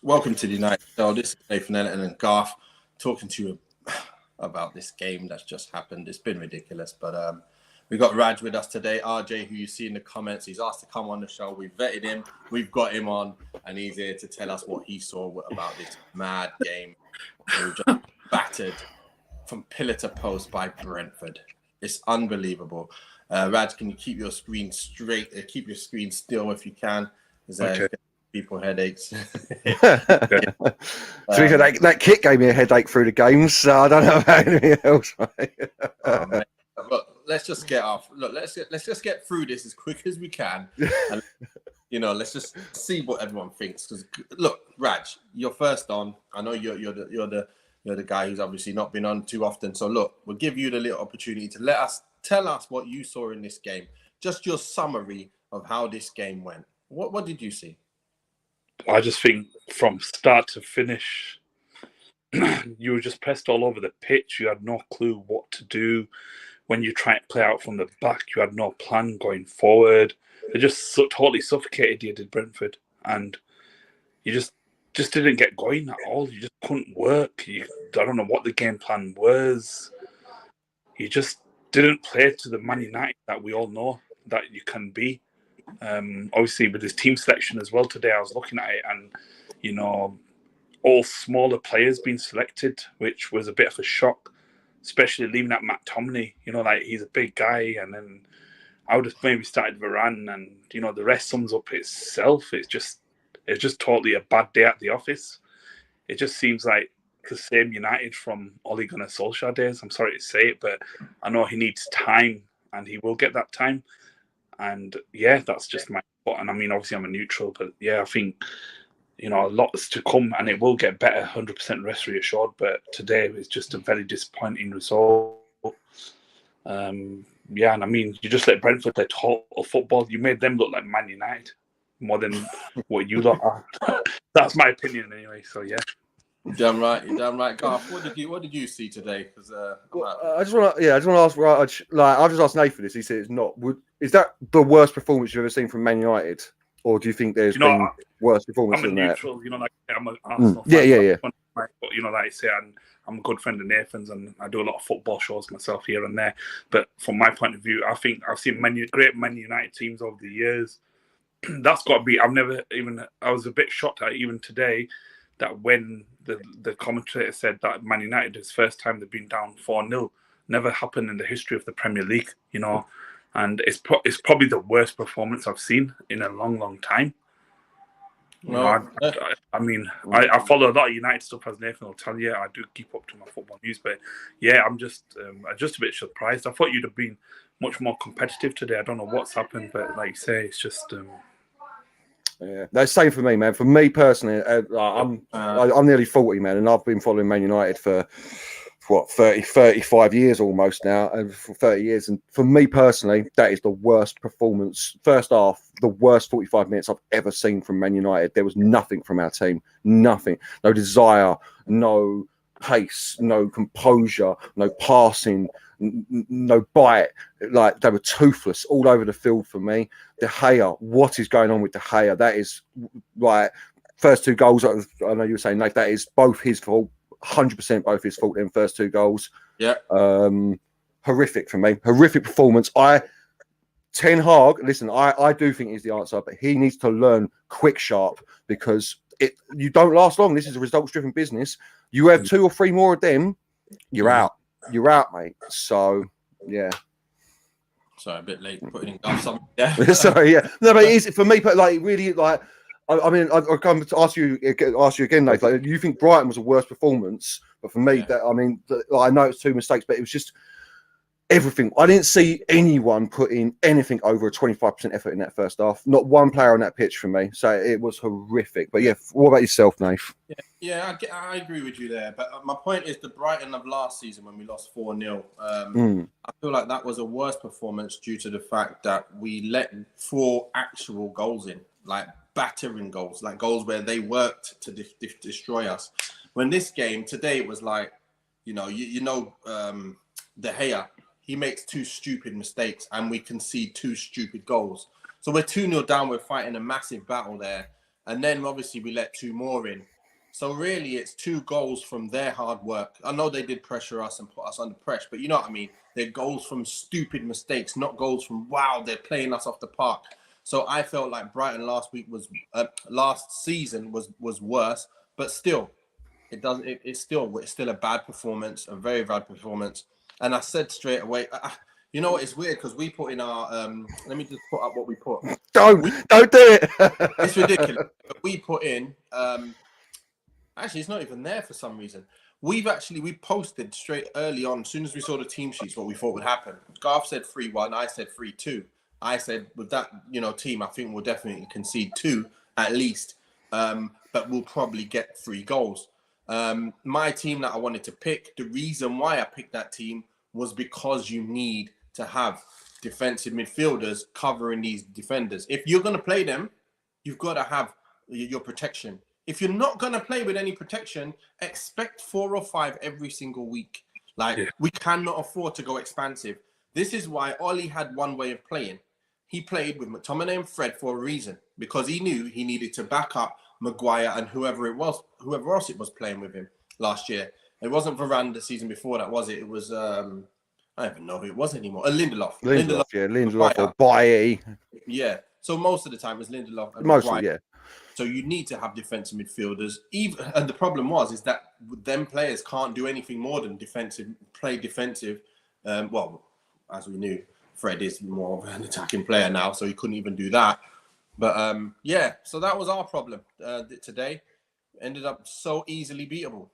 Welcome to the United Show. This is Nathan Ellington and Garth talking to you about this game that's just happened. It's been ridiculous, but we got Raj with us today. RJ, who you see in the comments, he's asked to come on the show. We vetted him, we've got him on, and he's here to tell us what he saw about this mad game. We were just battered from pillar to post by Brentford. It's unbelievable. Raj, can you keep your screen straight? Keep your screen still if you can. Okay. People headaches. That kick gave me a headache through the games, so I don't know about anything else. Look, let's just get off. Look, let's just get through this as quick as we can, and let's just see what everyone thinks. Because look, Raj, you're first on. I know you're the guy who's obviously not been on too often. So look, we'll give you the little opportunity to tell us what you saw in this game. Just your summary of how this game went. What did you see? I just think from start to finish, you were just pressed all over the pitch. You had no clue what to do. When you try to play out from the back, you had no plan going forward. They just totally suffocated you, did Brentford. And you just didn't get going at all. You just couldn't work. I don't know what the game plan was. You just didn't play to the Man United that we all know that you can be. Obviously with his team selection as well today, I was looking at it and all smaller players being selected, which was a bit of a shock, especially leaving out McTominay. He's a big guy, and then I would have maybe started Varane, and the rest sums up itself. It's just totally a bad day at the office. It just seems like the same United from Ole Gunnar Solskjaer days. I'm sorry to say it, but I know he needs time, and he will get that time. And yeah, that's just my thought. And I mean, obviously I'm a neutral, but yeah, I think, lots to come and it will get better, 100% rest reassured. But today was just a very disappointing result. And I mean, you just let Brentford play total football. You made them look like Man United more than what you lot are. That's my opinion anyway. So yeah. You're damn right, Garth. What did you see today? Because I just want to ask. I've just asked Nathan this. He said it's not. Is that the worst performance you've ever seen from Man United, or do you think there's been worse performances than that? I'm a neutral. I'm an Arsenal fan. Yeah. But like I say, I'm a good friend of Nathan's, and I do a lot of football shows myself here and there. But from my point of view, I think I've seen great Man United teams over the years. That's got to be. I was a bit shocked at even today that when the commentator said that Man United is the first time they've been down 4-0, never happened in the history of the Premier League, and it's probably the worst performance I've seen in a long, long time. I follow a lot of United stuff, as Nathan will tell you. I do keep up to my football news, but yeah, I'm just a bit surprised. I thought you'd have been much more competitive today. I don't know what's happened, but like you say, it's just. Yeah, that's same for me, man. For me personally, I'm nearly 40, man, and I've been following Man United for 35 years almost now, and for 30 years. And for me personally, that is the worst performance. First half, the worst 45 minutes I've ever seen from Man United. There was nothing from our team, nothing, no desire, no pace, no composure, no passing, no bite. Like, they were toothless all over the field for me. De Gea, what is going on with De Gea? That is like first two goals. I know you were saying, like, that is both his fault, 100% both his fault in first two goals. Yeah. Horrific for me. Horrific performance. Ten Hag, listen, I do think he's the answer, but he needs to learn quick sharp, because you don't last long. This is a results-driven business. You have 2 or 3 more of them, you're out. You're out, mate. So, yeah. Sorry, a bit late putting in something. Yeah. Sorry, yeah. No, but it is for me. But like, really, like, I mean, I'll come to ask you again, Nathan. Like, you think Brighton was a worse performance? But for me, I know it's 2 mistakes, but it was just everything. I didn't see anyone put in anything over a 25% effort in that first half. Not one player on that pitch for me. So it was horrific. But yeah, what about yourself, Nath? Yeah, I agree with you there. But my point is the Brighton of last season when we lost 4-0. I feel like that was a worse performance due to the fact that we let 4 actual goals in, like battering goals, like goals where they worked to destroy us. When this game today, it was like, De Gea, he makes 2 stupid mistakes and we concede 2 stupid goals. So we're 2-0 down. We're fighting a massive battle there. And then obviously we let 2 more in. So really, it's 2 goals from their hard work. I know they did pressure us and put us under pressure, but you know what I mean? They're goals from stupid mistakes, not goals from, wow, they're playing us off the park. So I felt like Brighton last season was worse, but still, it's still a bad performance, a very bad performance. And I said straight away, you know what? It's weird because we put in our. Let me just put up what we put. Don't do it. It's ridiculous. We put in. Actually, it's not even there for some reason. We posted straight early on, as soon as we saw the team sheets, what we thought would happen. Garth said 3-1. I said 3-2. I said with that team, I think we'll definitely concede 2 at least, but we'll probably get 3 goals. My team that I wanted to pick, the reason why I picked that team was because you need to have defensive midfielders covering these defenders. If you're going to play them, you've got to have your protection. If you're not going to play with any protection, expect 4 or 5 every single week. We cannot afford to go expansive. This is why Ollie had one way of playing. He played with McTominay and Fred for a reason, because he knew he needed to back up Maguire and whoever else it was playing with him last year. It wasn't Varane the season before that, was it? It was, I don't even know who it was anymore. Lindelof. Lindelof or Bailly. Yeah. So most of the time it was Lindelof and Mostly, Maguire. yeah. So you need to have defensive midfielders. And the problem is that them players can't do anything more than play defensive. Well, as we knew, Fred is more of an attacking player now, so he couldn't even do that. But yeah, so that was our problem today. Ended up so easily beatable.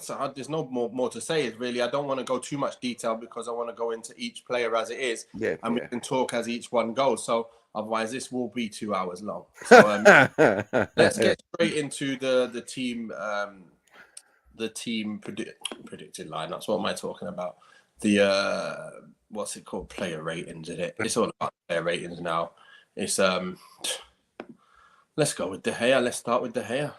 So there's no more to say. Really, I don't want to go too much detail because I want to go into each player as it is, and we can talk as each one goes. So otherwise, this will be 2 hours long. So let's get straight into the team. The team predicted lineups. What am I talking about? The what's it called? Player ratings, isn't it? It's all about player ratings now. It's let's go with De Gea. Let's start with De Gea.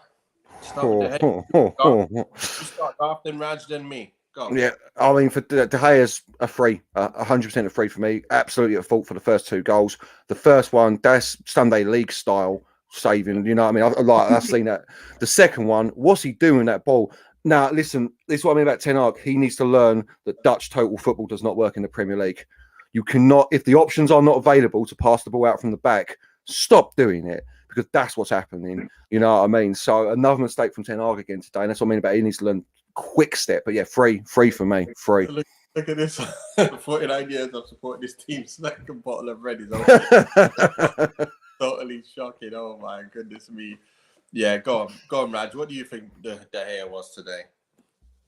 Start with De Gea. You start off, then Raj, then me. Go. Yeah, I mean, for De Gea's a free, 100% a free for me. Absolutely at fault for the first 2 goals. The first one, that's Sunday League style saving. You know what I mean? I've seen that. The second one, what's he doing that ball? Now, listen, this is what I mean about Ten Hag. He needs to learn that Dutch total football does not work in the Premier League. You cannot, if the options are not available to pass the ball out from the back, stop doing it, because that's what's happening. You know what I mean? So another mistake from Ten Hag again today, and that's what I mean about he needs to learn quick step. But yeah, free for me, free. Look at this. 49 years of supporting this team, second bottle of red is totally shocking. Oh my goodness me. Yeah, go on, Raj. What do you think De Gea was today?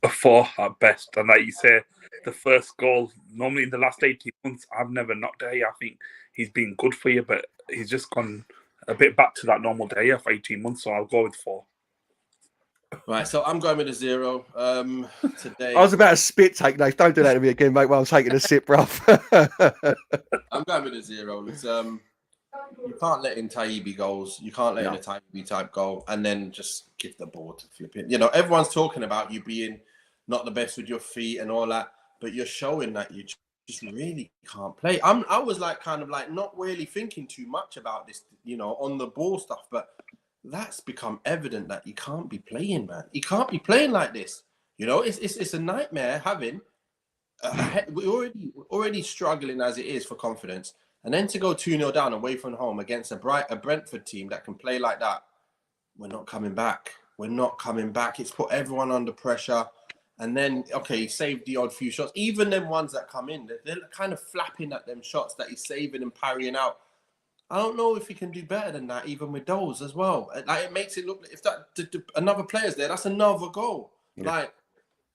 A 4 at best. And like you say, the first goal, normally in the last 18 months, I've never knocked De Gea. I think he's been good for you, but he's just gone a bit back to that normal De Gea for 18 months, so I'll go with 4. Right, so I'm going with a 0 today. I was about to spit take, Nate. Don't do that to me again, mate, while I'm taking a sip, bruv. I'm going with a 0. It's you can't let in Taibbi goals. You can't let in a Taibbi type goal and then just give the ball to flip it. You know, everyone's talking about you being not the best with your feet and all that, but you're showing that you just really can't play. I was kind of not really thinking too much about this, on the ball stuff, but that's become evident that you can't be playing, man. You can't be playing like this. It's a nightmare having we're already struggling as it is for confidence. And then to go 2-0 down away from home against a Brentford team that can play like that, we're not coming back. We're not coming back. It's put everyone under pressure. And then, okay, saved the odd few shots. Even them ones that come in, they're kind of flapping at them shots that he's saving and parrying out. I don't know if he can do better than that, even with those as well. It makes it look like if another player's there, that's another goal. Yeah.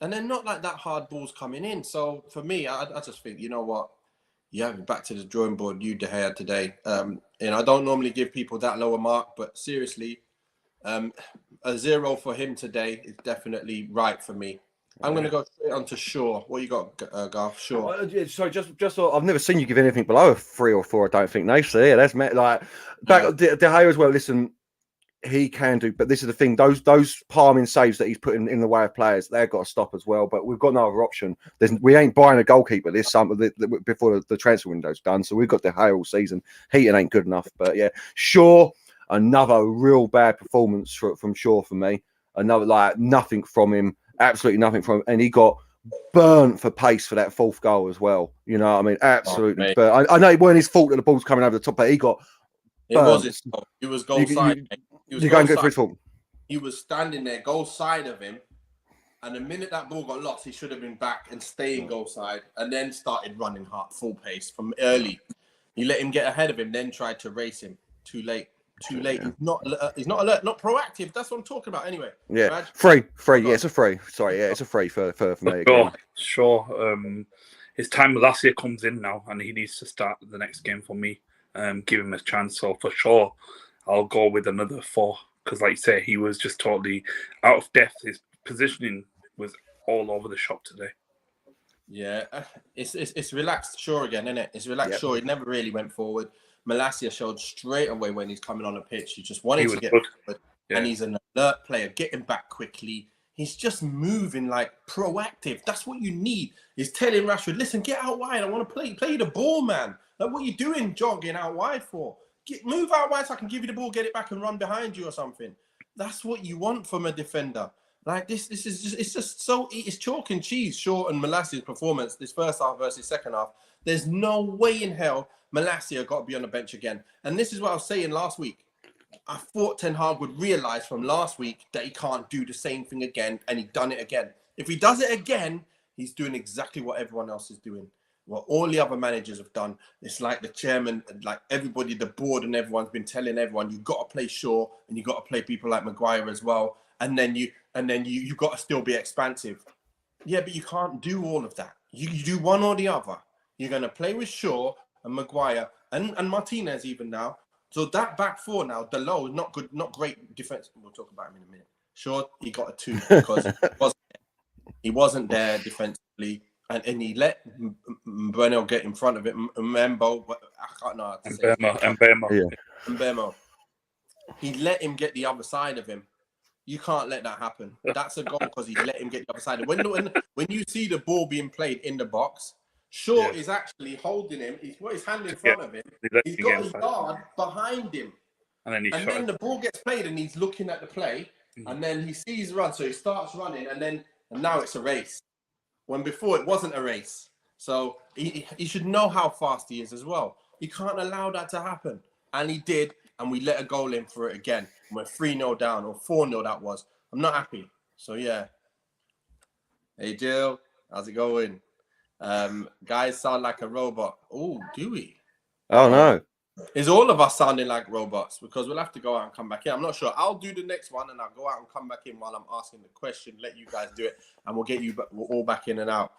And they're not that hard balls coming in. So for me, I just think, you know what? Yeah, back to the drawing board, De Gea today. I don't normally give people that lower mark, but seriously, a 0 for him today is definitely right for me. I'm going to go straight on to Shaw. What you got, Garth? Shaw. So just I've never seen you give anything below a 3 or 4. I don't think. No, so yeah, that's back De Gea as well. Listen, he can do, but this is the thing: those palming saves that he's putting in the way of players, they've got to stop as well. But we've got no other option. We ain't buying a goalkeeper this summer before the transfer window's done. So we've got De Gea all season. Heaton ain't good enough. But yeah, Shaw, another real bad performance from Shaw for me. Another like nothing from him, absolutely nothing from him, and he got burnt for pace for that fourth goal as well. You know what I mean? Absolutely burnt. I know it weren't his fault that the ball's coming over the top, but he got burnt. It was his fault. He was goal side. You go and get for his fault. He was standing there, goal side of him, and the minute that ball got lost, he should have been back and staying goal side, and then started running hard, full pace from early. You let him get ahead of him, then tried to race him. Too late. Yeah. He's not alert, not proactive. That's what I'm talking about. Anyway. Yeah. Raj? Free. Yeah, it's a free. Sorry, yeah, it's a free for me. Sure. His time last year comes in now, and he needs to start the next game for me. Give him a chance. So for sure, I'll go with another 4 because, like you say, he was just totally out of depth. His positioning was all over the shop today. Yeah, it's relaxed Shaw again, isn't it? It's relaxed Shaw. He never really went forward. Malacia showed straight away when he's coming on the pitch. He just wanted to get forward, and he's an alert player, getting back quickly. He's just moving like proactive. That's what you need. He's telling Rashford, listen, get out wide. I want to play the ball, man. Like, what are you doing jogging out wide for? Move out wide so I can give you the ball, get it back and run behind you or something. That's what you want from a defender. Like this is just, it's just so, it's chalk and cheese, Shaw and Malacia's performance this first half versus second half. There's no way in hell Malacia got to be on the bench again. And this is what I was saying last week. I thought Ten Hag would realise from last week that he can't do the same thing again, and he done it again. If he does it again, he's doing exactly what everyone else is doing. What all the other managers have done. It's like the chairman, like everybody, the board and everyone's been telling everyone, you've got to play Shaw and you've got to play people like Maguire as well. And then you got to still be expansive. Yeah, but you can't do all of that. You do one or the other. You're going to play with Shaw and Maguire and Martinez even now. So that back 4 now, Dalot, not good, not great defense. We'll talk about him in a minute. Sure, he got a 2 because he wasn't there defensively, and he let Mbemo get in front of it. Mbemo, I can't know how to say it. Mbemo. He let him get the other side of him. You can't let that happen. That's a goal because he let him get the other side. When you see the ball being played in the box, Shaw is actually holding him. He's got his hand in front of him. He's got his guard behind him. And then the ball gets played and he's looking at the play. And then he sees run. So he starts running and now it's a race. When before it wasn't a race. So he should know how fast he is as well. He can't allow that to happen. And he did. And we let a goal in for it again. And we're 3-0 down or 4-0 that was. I'm not happy. So yeah. Hey Jill, how's it going? Guys sound like a robot. Oh, do we? Oh no. Is all of us sounding like robots? Because we'll have to go out and come back in. I'm not sure. I'll do the next one and I'll go out and come back in while I'm asking the question. Let you guys do it and we'll get you all back in and out.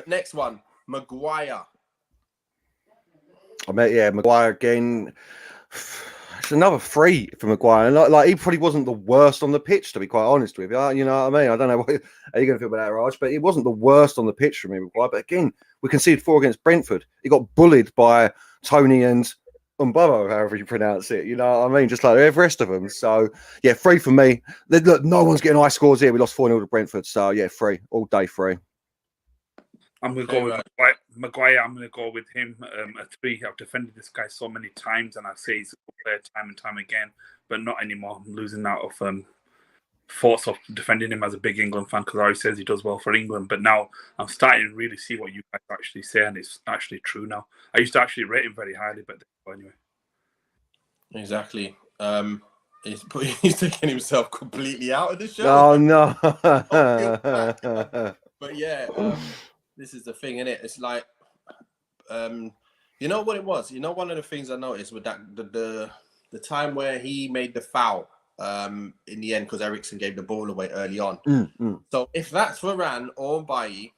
Next one, Maguire. Maguire again. It's another 3 for Maguire. Like he probably wasn't the worst on the pitch, to be quite honest with you. You know what I mean? I don't know how you're going to feel about that, Raj, but it wasn't the worst on the pitch for me, Maguire. But again, we conceded 4 against Brentford. He got bullied by Tony and Umbabo, however you pronounce it. You know what I mean? Just like the rest of them. So, yeah, 3 for me. Look, no one's getting high scores here. We lost 4-0 to Brentford. So, yeah, 3. All day 3. I'm going to go with Maguire. I'm going to go with him. A 3. I've defended this guy so many times, and I say he's a good player time and time again, but not anymore. I'm losing out of thoughts of defending him as a big England fan because he always says he does well for England. But now I'm starting to really see what you guys actually say, and it's actually true now. I used to actually rate him very highly, but anyway. Exactly. He's taking himself completely out of the show. Oh no! But yeah. This is the thing, innit? It's like, you know what it was? You know, one of the things I noticed with that the time where he made the foul in the end because Eriksen gave the ball away early on. So if that's Varane or Bailly,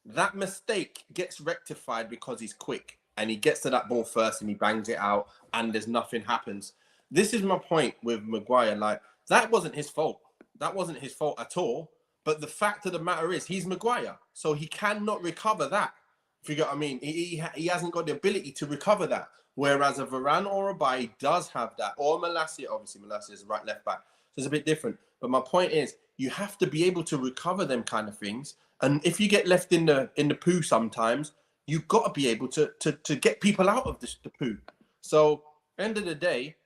that mistake gets rectified because he's quick and he gets to that ball first and he bangs it out and there's nothing happens. This is my point with Maguire. Like, that wasn't his fault. That wasn't his fault at all. But the fact of the matter is, he's Maguire, so he cannot recover that. If you get what I mean, he hasn't got the ability to recover that. Whereas a Varane or a Bailly does have that, or Malacia. Obviously, Malacia is right left back, so it's a bit different. But my point is, you have to be able to recover them kind of things. And if you get left in the poo, sometimes you've got to be able to get people out of the poo. So, end of the day,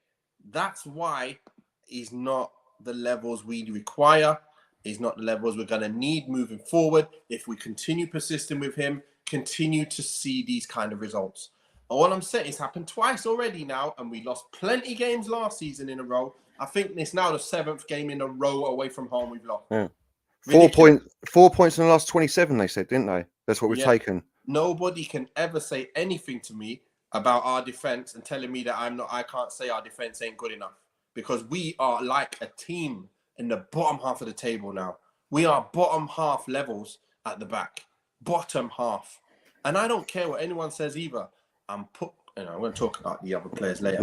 that's why he's not the levels we require. He's not the levels we're going to need moving forward. If we continue persisting with him, continue to see these kind of results. All I'm saying, it's happened twice already now, and we lost plenty games last season in a row. I think it's now the 7th game in a row away from home we've lost. Yeah. 4 points in the last 27, they said, didn't they? That's what we've taken. Nobody can ever say anything to me about our defense and telling me that I can't say our defense ain't good enough, because we are like a team in the bottom half of the table now. We are bottom half levels at the back, bottom half. And I don't care what anyone says either. I'm going to talk about the other players later,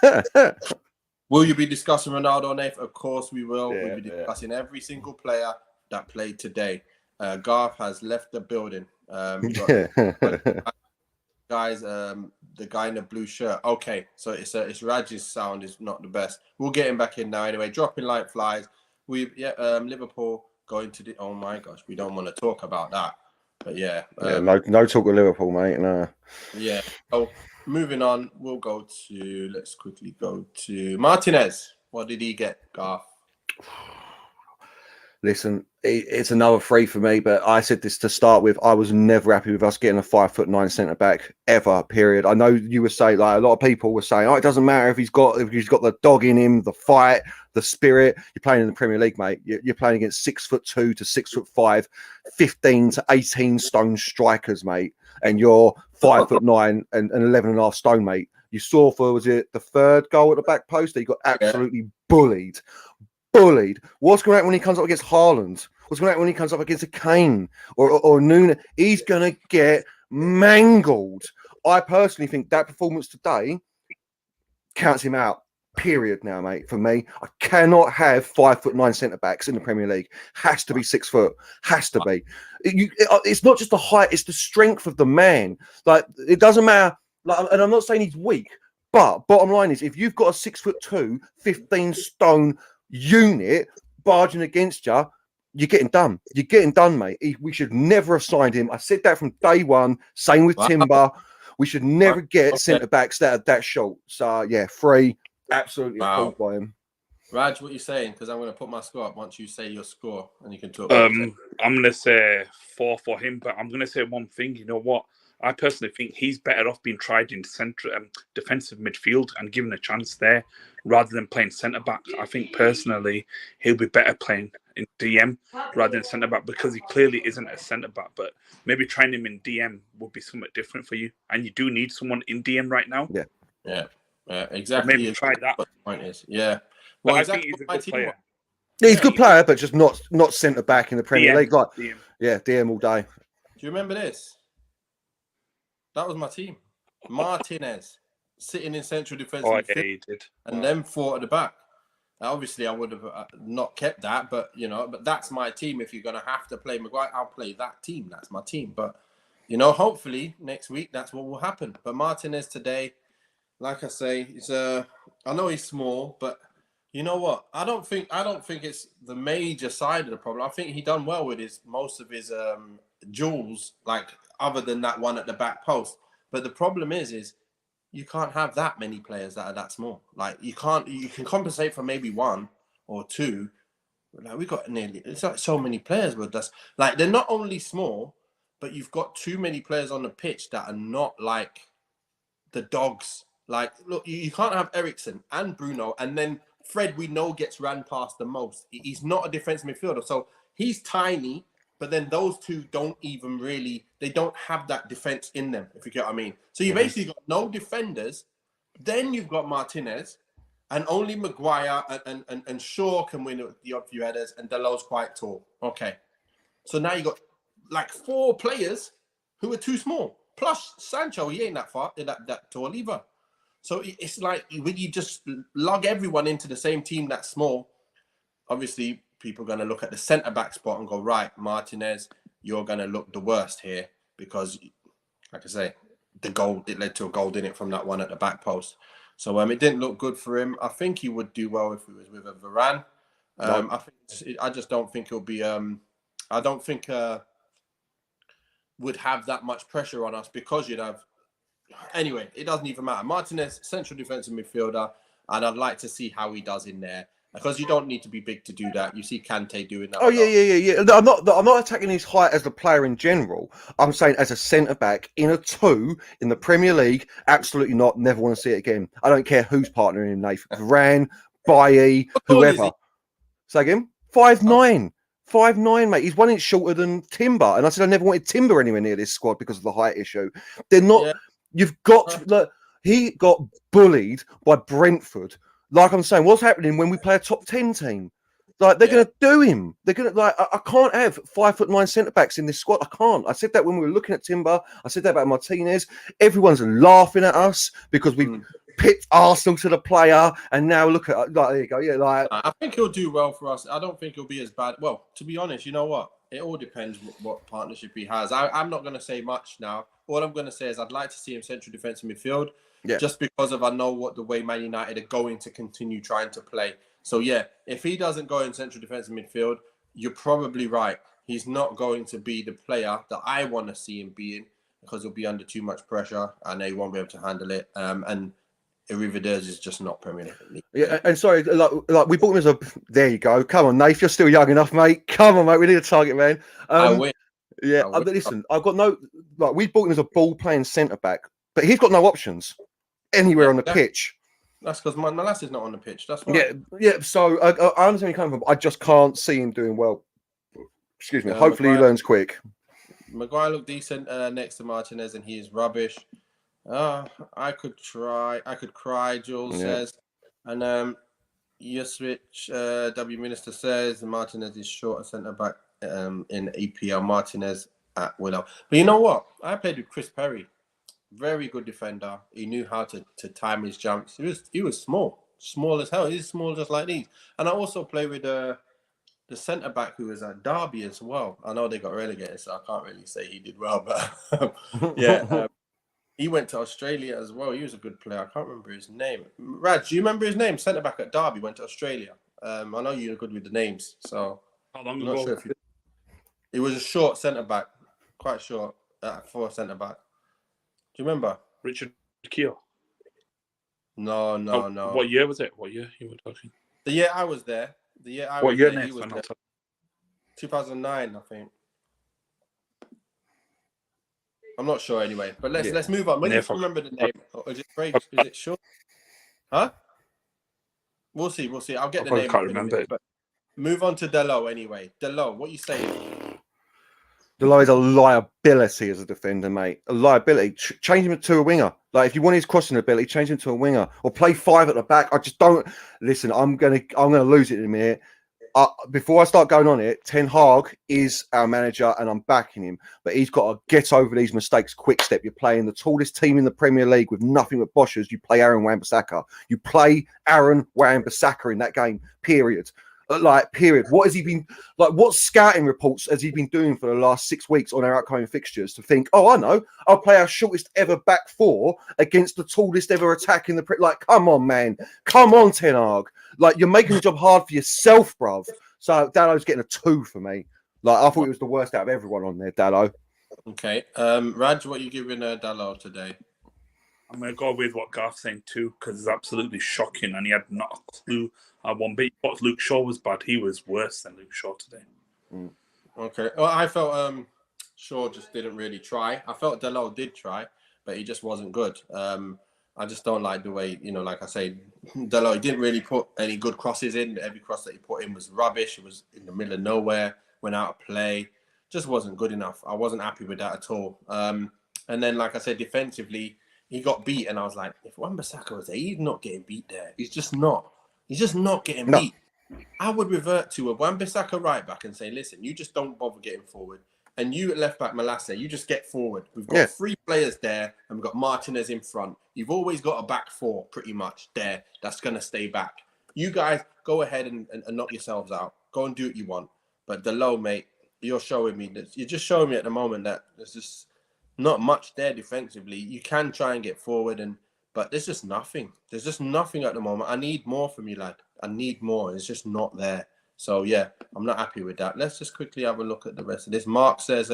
but will you be discussing Ronaldo, Nath? Of course we will. We'll be discussing every single player that played today. Garth has left the building. Guys, the guy in the blue shirt. Okay, so it's Raj's sound is not the best. We'll get him back in now anyway. Dropping like flies. Liverpool going to the. Oh my gosh, we don't want to talk about that. But no talk of Liverpool, mate. No. Yeah. So moving on, let's quickly go to Martinez. What did he get, Garth? Listen, it's another 3 for me, but I said this to start with. I was never happy with us getting a 5'9" centre back ever. Period. I know you were saying, like, a lot of people were saying, it doesn't matter if he's got the dog in him, the fight, the spirit. You're playing in the Premier League, mate. You're playing against 6'2" to 6'5", 15 to 18 stone strikers, mate, and you're 5'9" and 11.5 stone, mate. You saw was it the 3rd goal at the back post that he got absolutely bullied. What's going to happen when he comes up against Haaland? What's going to happen when he comes up against a Kane or Nunes? He's going to get mangled. I personally think that performance today counts him out. Period. Now, mate. For me, I cannot have 5'9" centre backs in the Premier League. Has to be 6 foot. Has to be. It's not just the height; it's the strength of the man. Like, it doesn't matter. Like, and I'm not saying he's weak, but bottom line is, if you've got a 6'2", 15 stone unit barging against you, you're getting done. You're getting done, mate. We should never have signed him. I said that from day one. Same with Timber. We should never get centre backs that are that short. So 3, absolutely appalled by him. Raj, what are you saying? Because I'm going to put my score up once you say your score, and you can talk. I'm going to say 4 for him, but I'm going to say one thing. You know what? I personally think he's better off being tried in defensive midfield and given a chance there rather than playing centre back. I think personally he'll be better playing in DM rather than centre back, because he clearly isn't a centre back. But maybe trying him in DM would be somewhat different for you, and you do need someone in DM right now. Yeah, exactly. So maybe try that. What the point is, Well, I think he's a good player. He's a good player, but just not centre back in the Premier League. Like, DM. DM all day. Do you remember this? That was my team. Martinez sitting in central defence and then 4 at the back. Now, obviously, I would have not kept that, but but that's my team. If you're going to have to play Maguire, I'll play that team. That's my team. But hopefully next week that's what will happen. But Martinez today, like I say, I know he's small, but you know what? I don't think it's the major side of the problem. I think he done well with most of his duels, like, other than that one at the back post. But the problem is you can't have that many players that are that small. Like, you can compensate for maybe 1 or 2. Like, we got it's like so many players with us. Like, they're not only small, but you've got too many players on the pitch that are not like the dogs. Like, look, you can't have Eriksen and Bruno, and then Fred, we know, gets ran past the most. He's not a defensive midfielder. So he's tiny, but then those two don't have that defense in them, if you get what I mean. So you basically got no defenders. Then you've got Martinez, and only Maguire and Shaw can win the odd few headers, and Dalot's quite tall. Okay. So now you got like 4 players who are too small. Plus Sancho, he ain't that far, that tall either. So it's like when you just lug everyone into the same team that's small, obviously people are going to look at the centre-back spot and go, right, Martinez, you're going to look the worst here because, like I say, it led to a goal, didn't it, from that one at the back post. So it didn't look good for him. I think he would do well if he was with a Varane. I just don't think he'll be... I don't think would have that much pressure on us because you'd have... Anyway, it doesn't even matter. Martinez, central defensive midfielder, and I'd like to see how he does in there. because you don't need to be big to do that. You see Kante doing that. Oh yeah. No, I'm not attacking his height as a player in general. I'm saying as a centre back in a 2 in the Premier League, absolutely not. Never want to see it again. I don't care who's partnering him, Nath. Varane, Bailly, whoever. Say again. 5'9". 5'9", mate. He's 1 inch shorter than Timber. And I said I never wanted Timber anywhere near this squad because of the height issue. They're not. Yeah. You've got. Look, he got bullied by Brentford. Like I'm saying, what's happening when we play a top 10 team? Like they're going to do him. They're going to I can't have 5'9" centre backs in this squad. I can't. I said that when we were looking at Timber. I said that about Martinez. Everyone's laughing at us because we picked Arsenal to the player, and now look at like there you go. Yeah, like I think he'll do well for us. I don't think he'll be as bad. Well, to be honest, you know what? It all depends what partnership he has. I'm not going to say much now. All I'm going to say is I'd like to see him central defence and midfield. Yeah. Just because of I know what the way Man United are going to continue trying to play. So yeah, if he doesn't go in central defence and midfield, you're probably right. He's not going to be the player that I want to see him being because he'll be under too much pressure. I know he won't be able to handle it. And Arrivederci is just not Premier League. Yeah, and sorry, like we bought him as a. There you go. Come on, Nath, you're still young enough, mate. Come on, mate. We need a target man. I win. Yeah, listen, I've got no. Like we bought him as a ball-playing centre back, but he's got no options anywhere on the pitch. That's because Malas is not on the pitch. That's why. Yeah. So I understand where you're coming from. I just can't see him doing well. Excuse me. Hopefully, Maguire, he learns quick. Maguire looked decent next to Martinez, and he is rubbish. I could try. I could cry. Jules says, and Yuswich W Minister says Martinez is short a centre back in EPL. Martinez at Willow. But you know what? I played with Chris Perry. Very good defender. He knew how to time his jumps. He was small as hell. He's small just like these. And I also play with the centre back who was at Derby as well. I know they got relegated, so I can't really say he did well, but he went to Australia as well. He was a good player. I can't remember his name. Raj, do you remember his name? Centre back at Derby went to Australia. I know you're good with the names, so how long ago? Sure he was a short centre back, quite short for a centre back. Do you remember? Richard Keogh? No. What year was it? What year you were talking? The year I was there. The year I what was year there, he was there. 2009, I think. I'm not sure anyway. But let's move on. When you remember the name, is it Craig? Is it sure? Huh? We'll see. I'll get the name. I can't remember it. But move on to Delo anyway. Delo, what are you saying? Delo is a liability as a defender, mate. A liability. Change him to a winger. Like if you want his crossing ability, change him to a winger or play 5 at the back. I just don't listen. I'm gonna lose it in a minute. Before I start going on it, Ten Hag is our manager and I'm backing him, but he's got to get over these mistakes quick step. You're playing the tallest team in the Premier League with nothing but Boschers. You play Aaron Wan-Bissaka. You play Aaron Wan-Bissaka in that game, period. Period. What has he been like? What scouting reports has he been doing for the last 6 weeks on our upcoming fixtures to think, oh, I know, I'll play our shortest ever back 4 against the tallest ever attack in the like, come on, man. Come on, Ten Hag. Like, you're making the job hard for yourself, bruv. So Dallo's getting a 2 for me. Like, I thought it was the worst out of everyone on there, Dallo. Okay. Raj, what are you giving Dallo today? I'm going to go with what Garth's saying too, because it's absolutely shocking, and he had not a clue one bit. But Luke Shaw was bad. He was worse than Luke Shaw today. Okay. Well, I felt Shaw just didn't really try. I felt Delo did try, but he just wasn't good. I just don't like the way, like I say, Delo, he didn't really put any good crosses in. Every cross that he put in was rubbish. It was in the middle of nowhere, went out of play. Just wasn't good enough. I wasn't happy with that at all. And then, like I said, defensively, he got beat, and I was like, if Wan-Bissaka was there, he's not getting beat there. He's just not getting beat. I would revert to a Wan-Bissaka right back and say, listen, you just don't bother getting forward. And you at left back, Malacia, you just get forward. We've got 3 players there, and we've got Martinez in front. You've always got a back 4 pretty much there that's going to stay back. You guys go ahead and knock yourselves out. Go and do what you want. But Delo, mate, you're just showing me at the moment that there's just not much there defensively. You can try and get forward, but there's just nothing. There's just nothing at the moment. I need more from you, lad. I need more. It's just not there. So, yeah, I'm not happy with that. Let's just quickly have a look at the rest of this. Mark says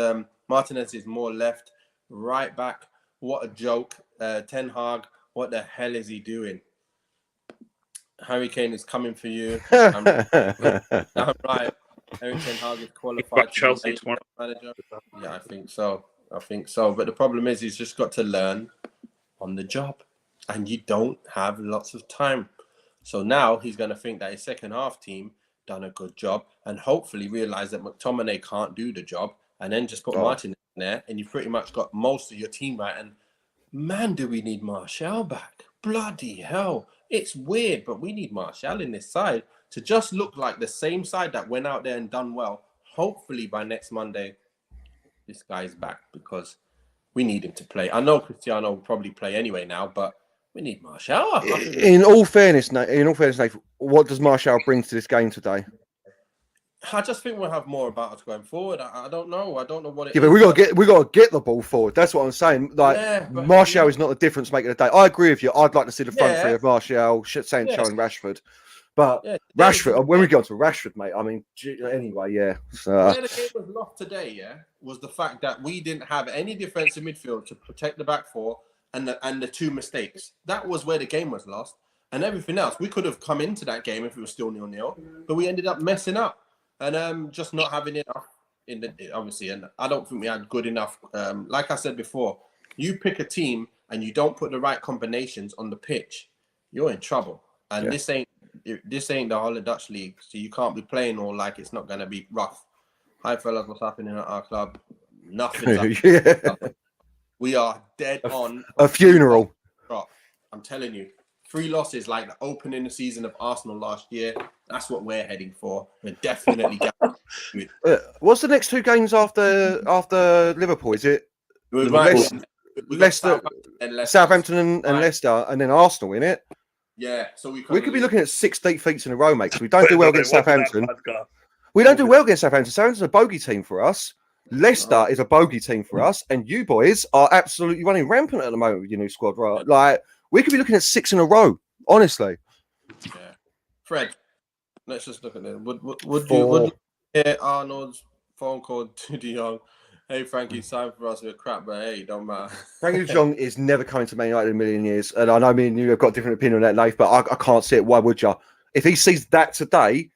Martinez is more left, right back. What a joke. Ten Hag, what the hell is he doing? Harry Kane is coming for you. yeah, I'm right. Eric Ten Hag is qualified Back to Chelsea be tomorrow. manager. Yeah, I think so. But the problem is, he's just got to learn on the job, and you don't have lots of time. So now he's going to think that his second half team done a good job, and hopefully realize that McTominay can't do the job, and then just put Martinez in there, and you've pretty much got most of your team right. And man, do we need Martial back? Bloody hell. It's weird, but we need Martial in this side to just look like the same side that went out there and done well. Hopefully by next Monday, this guy's back, because we need him to play. I know Cristiano will probably play anyway now, but we need Martial. In all fairness, Nathan, what does Martial bring to this game today? I just think we'll have more about us going forward. I don't know. I don't know what it is. Yeah, but we got to get the ball forward. That's what I'm saying. Like, Martial is not the difference maker today. I agree with you. I'd like to see the front three of Martial, Sancho, and Rashford. But Rashford, when we get to Rashford, mate, I mean, anyway, yeah. Where the game was lost today, was the fact that we didn't have any defensive midfield to protect the back four and the two mistakes. That was where the game was lost. And everything else, we could have come into that game if it was still 0-0, but we ended up messing up and just not having enough obviously. And I don't think we had good enough. Like I said before, you pick a team and you don't put the right combinations on the pitch, you're in trouble. And this ain't the whole of Dutch league, so you can't be playing all like it's not going to be rough. Hi fellas, what's happening at our club? Nothing's happening. We are dead on a funeral. I'm telling you, 3 losses like the opening the season of Arsenal last year. That's what we're heading for. We're definitely what's the next 2 games after Liverpool? Is it Leicester, Southampton and Leicester, and then Arsenal in it? Yeah, so we could be looking at 6 defeats in a row, mate. Because we don't do well against Southampton. We don't do well against Southampton. Southampton's a bogey team for us. Leicester is a bogey team for us, and you boys are absolutely running rampant at the moment with your new squad, right? Like, we could be looking at 6 in a row, honestly. Yeah, Fred, let's just look at them. Would you hear Arnold's phone call to De Jong? Hey, Frankie, time for us. We're crap, but hey, don't matter. Frankie De Jong is never coming to Man United in a million years. And I know me and you have got a different opinion on that, Leif, but I can't see it. Why would you? If he sees that today,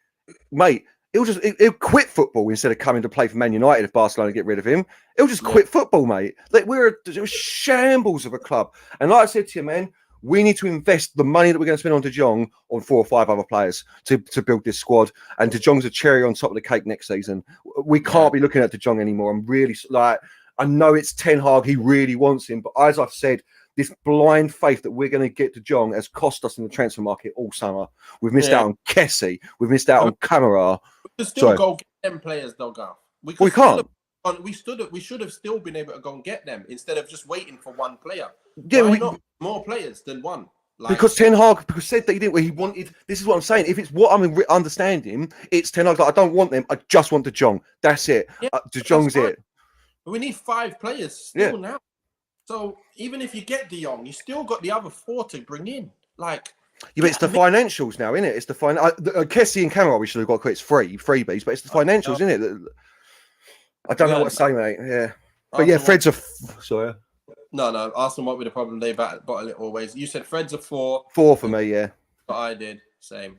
mate, he'll quit football instead of coming to play for Man United if Barcelona get rid of him. He'll just quit football, mate. Like, we're a shambles of a club. And like I said to you, man, we need to invest the money that we're going to spend on De Jong on 4 or 5 other players to build this squad. And De Jong's a cherry on top of the cake next season. We can't be looking at De Jong anymore. I'm really I know it's Ten Hag. He really wants him. But as I've said, this blind faith that we're going to get De Jong has cost us in the transfer market all summer. We've missed out on Kessie. We've missed out on Camara. We can still go get them players, though, Gav. We can't. We should have still been able to go and get them instead of just waiting for one player. Yeah, why not more players than one? Because Ten Hag said that he didn't. He wanted. This is what I'm saying. If it's what I'm understanding, it's Ten Hag. Like, I don't want them. I just want De Jong. That's it. De Jong's it. But we need 5 players still now. So even if you get De Jong, you still got the other 4 to bring in. Like, but it's the financials now, isn't it? It's the Kessie and Camara we should have got quit. It's freebies, but it's the financials, isn't it? I don't know what to say, mate. Yeah, but yeah, Fred's a sorry. No, Arsenal won't be the problem. They bottle it always. You said Fred's a 4. 4 for me, yeah. But I did same.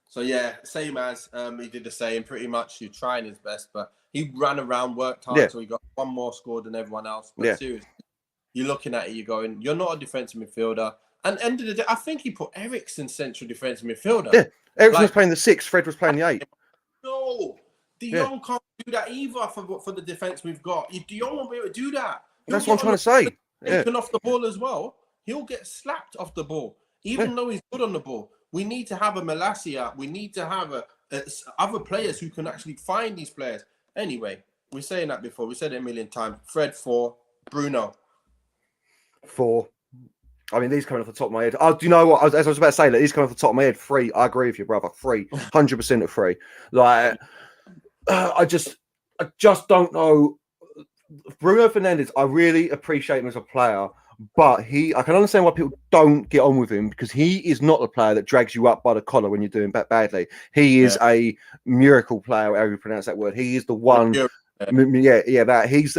So yeah, same as he did the same. Pretty much, he's trying his best, but he ran around, worked hard, so he got 1 more score than everyone else. But seriously, you're looking at it, you're going, you're not a defensive midfielder. And end of the day, I think he put Eriksen central defensive midfielder. Yeah, Eriksen was playing the 6. Fred was playing the 8. No, De Jong can't do that either for the defense we've got. De Jong won't be able to do that. That's what I'm trying to say. Taken off the ball as well. He'll get slapped off the ball, even though he's good on the ball. We need to have a Malacia. We need to have other players who can actually find these players. Anyway, we're saying that before. We said it a million times. Fred 4, Bruno 4. I mean, these coming off the top of my head. Oh, do you know what? As I was about to say, these coming off the top of my head. 3. I agree with you, brother. 3, 100% of 3. Like, I just don't know. Bruno Fernandes, I really appreciate him as a player, but I can understand why people don't get on with him, because he is not the player that drags you up by the collar when you're doing badly. He is a miracle player, however you pronounce that word. He is the one That he's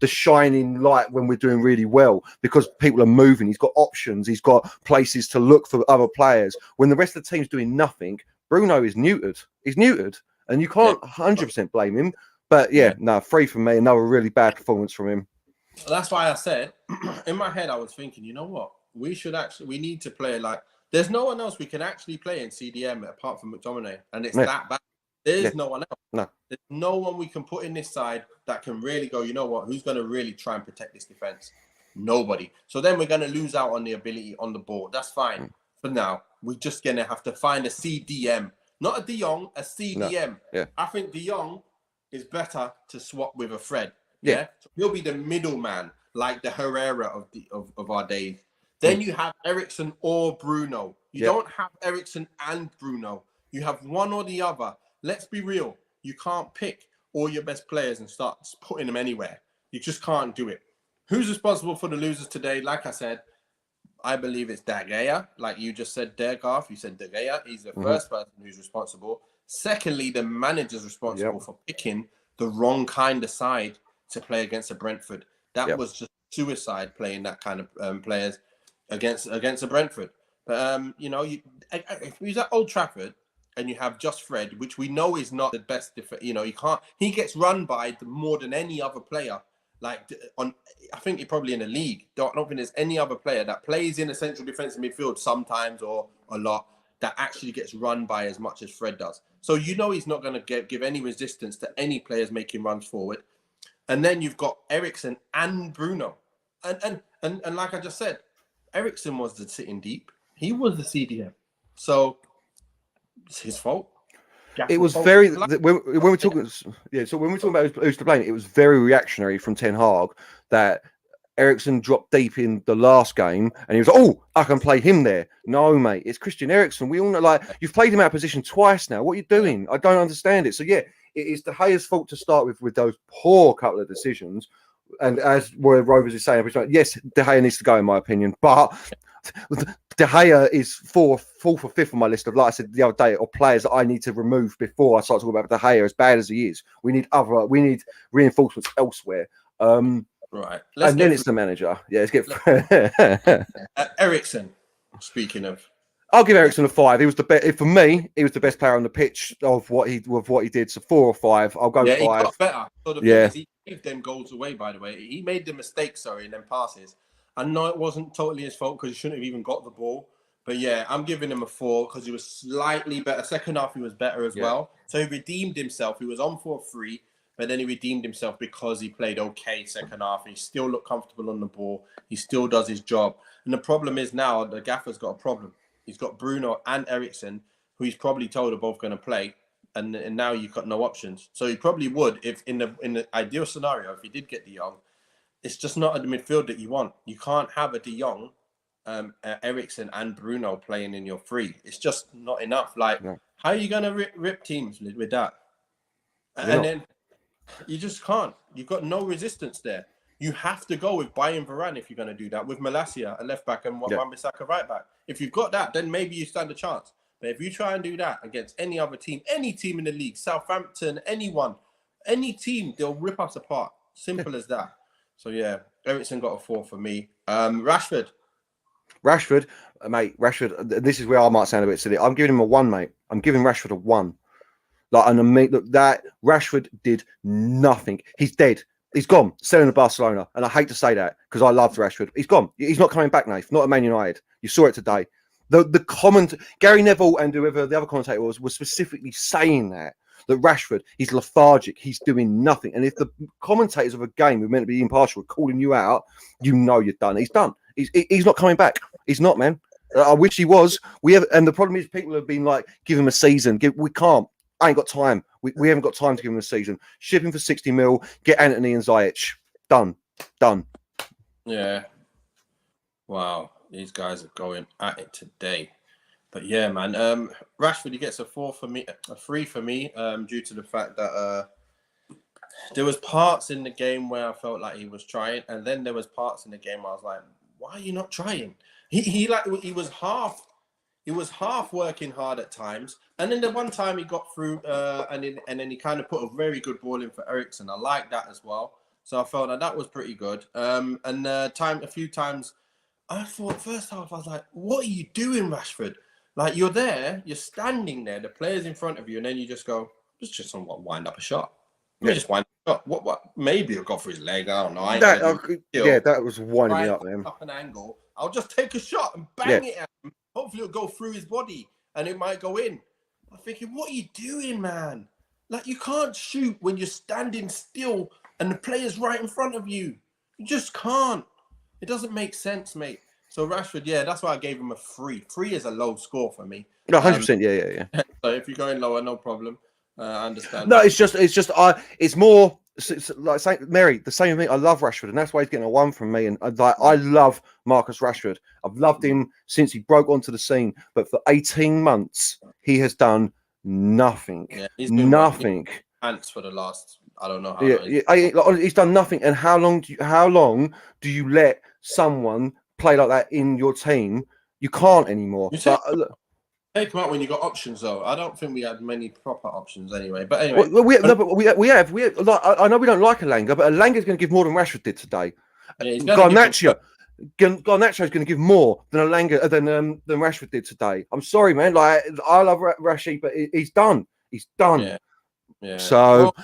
the shining light when we're doing really well because people are moving. He's got options. He's got places to look for other players. When the rest of the team's doing nothing, Bruno is neutered. He's neutered, and you can't 100% blame him. But free from me. Another really bad performance from him. That's why I said in my head I was thinking, you know what? We need to play like there's no one else we can actually play in CDM apart from McTominay, and it's that bad. There's no one else. No. There's no one we can put in this side that can really go, you know what? Who's going to really try and protect this defense? Nobody. So then we're going to lose out on the ability on the ball. That's fine. For now, we're just going to have to find a CDM. Not a De Jong, a CDM. No. Yeah. I think De Jong is better to swap with a Fred. Yeah. So he'll be the middleman, like the Herrera of our days. Then you have Eriksen or Bruno. You don't have Eriksen and Bruno. You have one or the other. Let's be real. You can't pick all your best players and start putting them anywhere. You just can't do it. Who's responsible for the losers today? Like I said, I believe it's De Gea. Like you just said there, Garth. You said De Gea. He's the first person who's responsible. Secondly, the manager's responsible for picking the wrong kind of side to play against a Brentford. That was just suicide playing that kind of players against a Brentford. But, if he's at Old Trafford, and you have just Fred, which we know is not the best. He gets run by more than any other player. I think he probably in the league. I don't think there's any other player that plays in a central defensive midfield sometimes or a lot that actually gets run by as much as Fred does. So he's not going to give any resistance to any players making runs forward. And then you've got Eriksen and Bruno, and like I just said, Eriksen was the sitting deep. He was the CDM. So. It's his fault. It was very when we're talking. So when we're talking about who's to blame, it was very reactionary from Ten Hag that Eriksen dropped deep in the last game, and he was like, "Oh, I can play him there." No, mate, it's Christian Eriksen. We all know, you've played him out of position twice now. What are you doing? I don't understand it. So it is De Gea's fault to start with those poor couple of decisions. And as Roy Rovers is saying, yes, De Gea needs to go, in my opinion, but De Gea is fourth or fifth on my list of, like I said the other day, of players that I need to remove before I start talking about De Gea. As bad as he is, we need reinforcements elsewhere. Right, and then it's the manager. Yeah, let's get Eriksen. Speaking of, I'll give Eriksen a 5. He was the best for me. He was the best player on the pitch of what he did. So 4 or 5. I'll go 5. He got better. So the thing is, he gave them goals away. By the way, he made the mistake. In them passes. I know it wasn't totally his fault because he shouldn't have even got the ball. But I'm giving him a 4 because he was slightly better. Second half, he was better as well. So he redeemed himself. He was on for a 3, but then he redeemed himself because he played okay second half. He still looked comfortable on the ball. He still does his job. And the problem is now the gaffer's got a problem. He's got Bruno and Eriksen, who he's probably told are both going to play. And now you've got no options. So he probably would, if in the ideal scenario, if he did get De Jong, it's just not at the midfield that you want. You can't have a De Jong, Eriksen and Bruno playing in your 3. It's just not enough. How are you going to rip teams with that? And then you just can't. You've got no resistance there. You have to go with Bayern Varane if you're going to do that, with Malacia, a left back, and Wan-Bissaka right back. If you've got that, then maybe you stand a chance. But if you try and do that against any other team, any team in the league, Southampton, anyone, any team, they'll rip us apart. Simple as that. So Eriksen got a 4 for me. Rashford, mate. Rashford. This is where I might sound a bit silly. I'm giving him a 1, mate. I'm giving Rashford a 1. That Rashford did nothing. He's dead. He's gone. Selling to Barcelona, and I hate to say that because I loved Rashford. He's gone. He's not coming back, Nath. Not at Man United. You saw it today. The comment Gary Neville and whoever the other commentator was specifically saying that Rashford, he's lethargic, he's doing nothing. And if the commentators of a game who are meant to be impartial are calling you out, you're done. He's done. He's not coming back. He's not, man. I wish he was. And the problem is people have been like, give him a season. We can't. I ain't got time. We haven't got time to give him a season. Ship him for 60 mil. Get Anthony and Ziyech. Done. Yeah. Wow. These guys are going at it today. But yeah, man. Rashford, he gets a 4 for me, a 3 for me, due to the fact that there was parts in the game where I felt like he was trying, and then there was parts in the game where I was like, why are you not trying? He was half. He was half working hard at times, and then the one time he got through, and then he kind of put a very good ball in for Ericsson. I like that as well. So I felt that was pretty good. A few times, I thought first half I was like, "What are you doing, Rashford? Like you're there, you're standing there, the player's in front of you, and then you just go, just somewhat wind up a shot. Let me just wind up. What? Maybe it'll go for his leg. I don't know. That was winding me up, man. Up an angle. I'll just take a shot and bang it at him. Hopefully it'll go through his body and it might go in. I'm thinking, what are you doing, man? Like you can't shoot when you're standing still and the player's right in front of you. You just can't. It doesn't make sense, mate. So Rashford, that's why I gave him a 3. 3 is a low score for me. No, 100%. Yeah. So if you're going lower, no problem. I understand. No, it's more like saying Mary, the same with me. I love Rashford, and that's why he's getting a 1 from me. And I love Marcus Rashford. I've loved him since he broke onto the scene. But for 18 months, he has done nothing. Yeah, he's been nothing. Ants for the last, I don't know how long. He's done nothing. And how long do you let someone play like that in your team? You can't anymore. Take him out when you got options, though. I don't think we had many proper options anyway. But anyway, we have. Like, I know we don't like Elanga, but Elanga's going to give more than Rashford did today. Garnacho is going to give more than Elanga than Rashford did today. I'm sorry, man. Like I love Rashi, but he's done. He's done. Yeah. So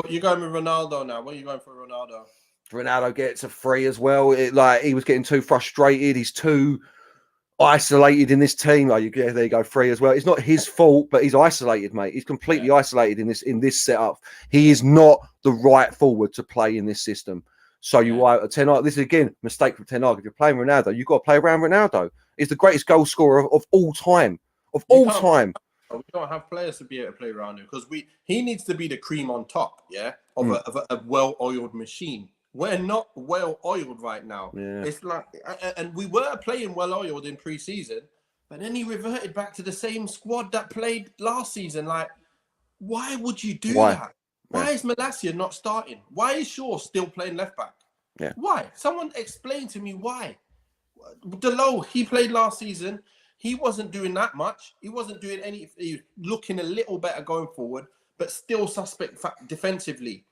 you're going with Ronaldo now. What are you going for, Ronaldo? Ronaldo gets a 3 as well. He was getting too frustrated. He's too isolated in this team. There you go, 3 as well. It's not his fault, but he's isolated, mate. He's completely isolated in this setup. He is not the right forward to play in this system. So you are Ten Hag. This is again mistake from Ten Hag. If you're playing Ronaldo, you've got to play around Ronaldo. He's the greatest goal scorer of all time. We don't have players to be able to play around him because he needs to be the cream on top, of a well-oiled machine. We're not well-oiled right now. Yeah. It's like, and we were playing well-oiled in pre-season, but then he reverted back to the same squad that played last season. Like, why would you do that? Why is Malacia not starting? Why is Shaw still playing left back? Yeah. Why? Someone explain to me why. Delo, he played last season. He wasn't doing that much. He wasn't doing any. He was looking a little better going forward, but still suspect defensively.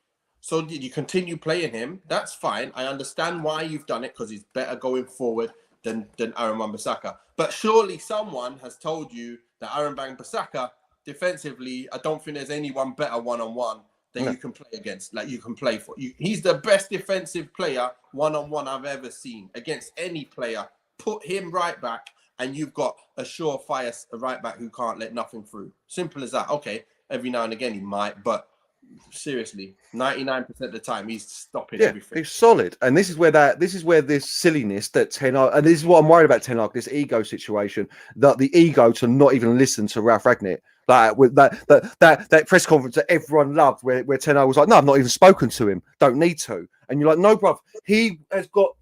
So did you continue playing him? That's fine. I understand why you've done it because he's better going forward than Aaron Wan-Bissaka. But surely someone has told you that Aaron Wan-Bissaka defensively, I don't think there's anyone better one-on-one that you can play against, like you can play for. He's the best defensive player one-on-one I've ever seen against any player. Put him right back and you've got a surefire right back who can't let nothing through. Simple as that. Okay, every now and again he might, but seriously, 99% of the time he's stopping everything. He's solid, and this is where this silliness that Ten Hag, and this is what I'm worried about Ten Hag, this ego situation, that the ego to not even listen to Ralph Ragnick, like with that press conference that everyone loved, where Ten Hag was like, "No, I've not even spoken to him. Don't need to." And you're like, "No, bruv, he has got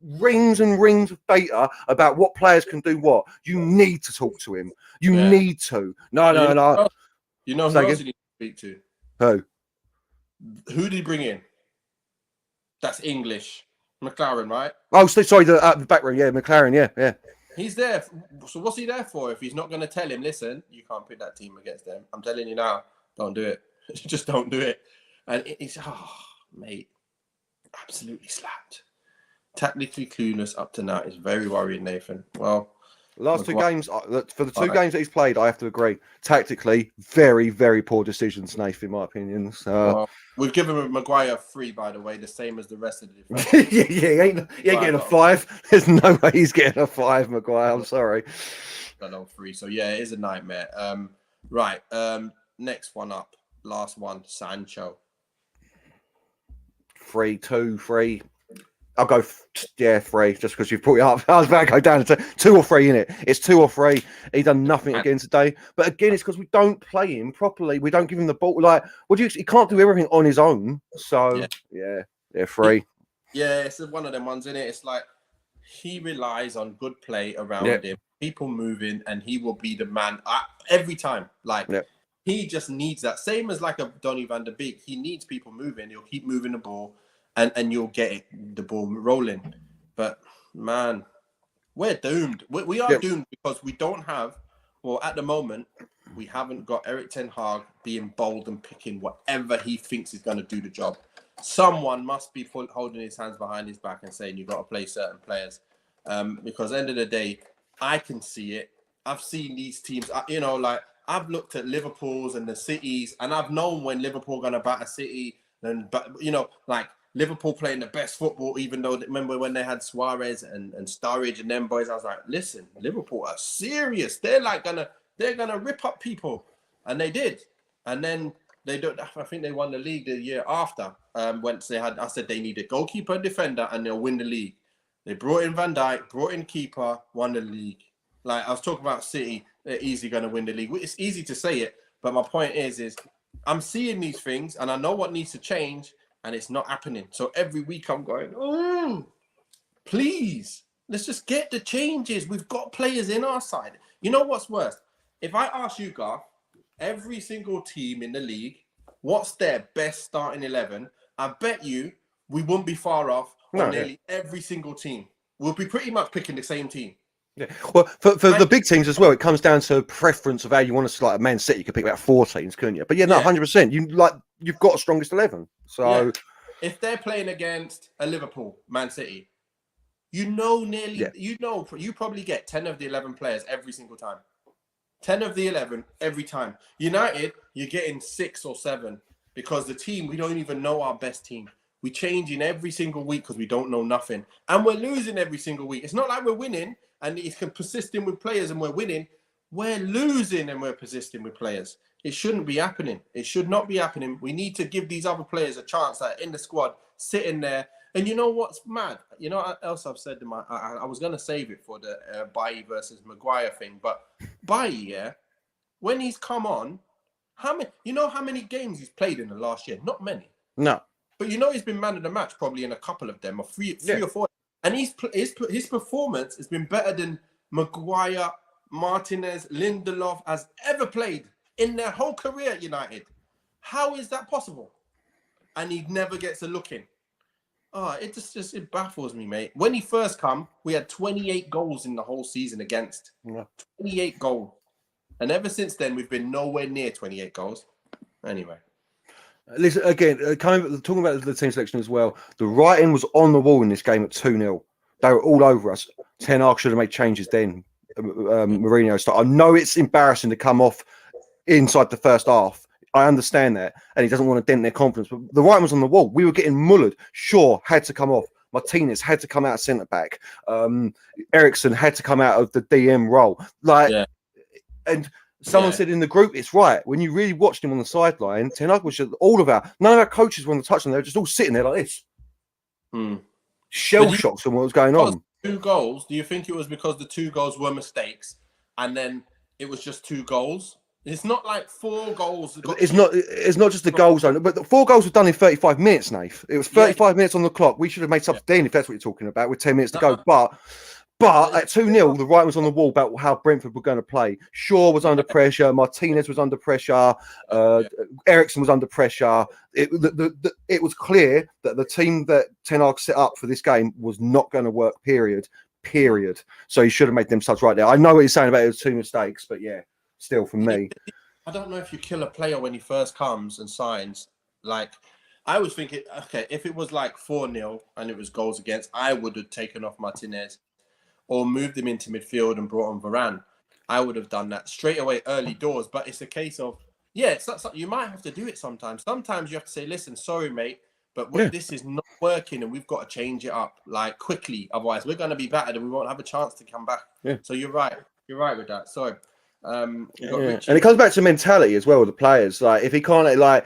rings and rings of data about what players can do what. You need to talk to him. You need to." No. You know who else you need to speak to? Who did he bring in? That's English. McLaren, right? Oh, sorry, the back row. Yeah, McLaren. Yeah. He's there. So what's he there for if he's not going to tell him, listen, you can't pick that team against them. I'm telling you now, don't do it. Just don't do it. And it's, mate, absolutely slapped. Tactically clueless up to now is very worrying, Nathan. Well, last 2 games, for the 2 games that he's played, I have to agree. Tactically, very, very poor decisions, Nathan, in my opinion. So we've given Maguire 3, by the way, the same as the rest of the defense. He ain't getting a 5. There's no way he's getting a 5, Maguire. I'm sorry. 3. So it is a nightmare. Right. Next one up. Last one. Sancho. 3, 2, 3. I'll go 3 just because you've brought it up. I was about to go down to 2 or 3 in it. It's 2 or 3. He's done nothing again today. But again, it's because we don't play him properly. We don't give him the ball. Like, he can't do everything on his own. So 3. Yeah, it's one of them ones, isn't it? It's like he relies on good play around him, people moving, and he will be the man every time. Like he just needs that. Same as like a Donny van der Beek. He needs people moving. He'll keep moving the ball. And you'll get the ball rolling. But, man, we're doomed. We are doomed because we don't have, well, at the moment, we haven't got Eric Ten Hag being bold and picking whatever he thinks is going to do the job. Someone must be holding his hands behind his back and saying, you've got to play certain players. Because at the end of the day, I can see it. I've seen these teams, you know, like I've looked at Liverpool's and the Cities, and I've known when Liverpool going to batter City, but you know, like Liverpool playing the best football, even though, remember when they had Suarez and Sturridge and them boys, I was like, listen, Liverpool are serious. They're gonna rip up people. And they did. And then I think they won the league the year after. Once I said they need a goalkeeper and defender and they'll win the league. They brought in Van Dijk, brought in keeper, won the league. Like I was talking about City, they're easily going to win the league. It's easy to say it, but my point is I'm seeing these things and I know what needs to change and it's not happening. So every week I'm going, oh, please, let's just get the changes. We've got players in our side. You know what's worse? If I ask you, Garth, every single team in the league, what's their best starting 11? I bet you we won't be far off on nearly every single team. We'll be pretty much picking the same team. Yeah, well, for the big teams as well, it comes down to preference of how you want to select. Man City, you could pick about 4 teams, couldn't you? But yeah, no, 100%. You've got a strongest 11. So if they're playing against a Liverpool, Man City, you probably get 10 of the 11 players every single time. 10 of the 11 every time. United, you're getting 6 or 7 because the team, we don't even know our best team. We change in every single week because we don't know nothing. And we're losing every single week. It's not like we're winning and it's persisting with players and we're winning. We're losing and we're persisting with players. It shouldn't be happening. It should not be happening. We need to give these other players a chance that are in the squad, sitting there. And you know what's mad? You know what else I've said? I was going to save it for the Bailly versus Maguire thing. But Bailly, when he's come on, how many games he's played in the last year? Not many. No. But you know he's been man of the match probably in a couple of them, or three or 4. And his performance has been better than Maguire, Martinez, Lindelof has ever played in their whole career at United. How is that possible? And he never gets a look in. Oh, it baffles me, mate. When he first come, we had 28 goals in the whole season against. 28 goals. And ever since then, we've been nowhere near 28 goals. Anyway. Listen, again, talking about the team selection as well, the writing was on the wall in this game at 2-0. They were all over us. Ten Hag should have made changes then. Mourinho start. I know it's embarrassing to come off inside the first half. I understand that. And he doesn't want to dent their confidence. But the writing was on the wall. We were getting mullered. Shaw had to come off. Martinez had to come out of centre-back. Eriksen had to come out of the DM role. And someone said in the group, it's right. When you really watched him on the sideline, Ten Hag was just none of our coaches were on the touchline. They were just all sitting there like this. Shell shocks on what was going on. 2 goals. Do you think it was because the 2 goals were mistakes and then it was just 2 goals? It's not like 4 goals. It's not just the goals, but the 4 goals were done in 35 minutes, Nath. It was 35 minutes on the clock. We should have made subs then if that's what you're talking about, with 10 minutes to go. But at 2-0, the writing was on the wall about how Brentford were going to play. Shaw was under pressure. Martinez was under pressure. Eriksen was under pressure. It was clear that the team that Ten Hag set up for this game was not going to work, period. So he should have made them subs right there. I know what you're saying about it was 2 mistakes, but yeah, still for me. I don't know if you kill a player when he first comes and signs. Like, I was thinking, okay, if it was like 4-0 and it was goals against, I would have taken off Martinez or moved him into midfield and brought on Varane. I would have done that straight away, early doors. But it's a case of, you might have to do it sometimes. Sometimes you have to say, listen, sorry, mate, but this is not working and we've got to change it up, like, quickly. Otherwise, we're going to be battered and we won't have a chance to come back. Yeah. So you're right. You're right with that. Sorry. And it comes back to mentality as well with the players. Like, if he can't, like,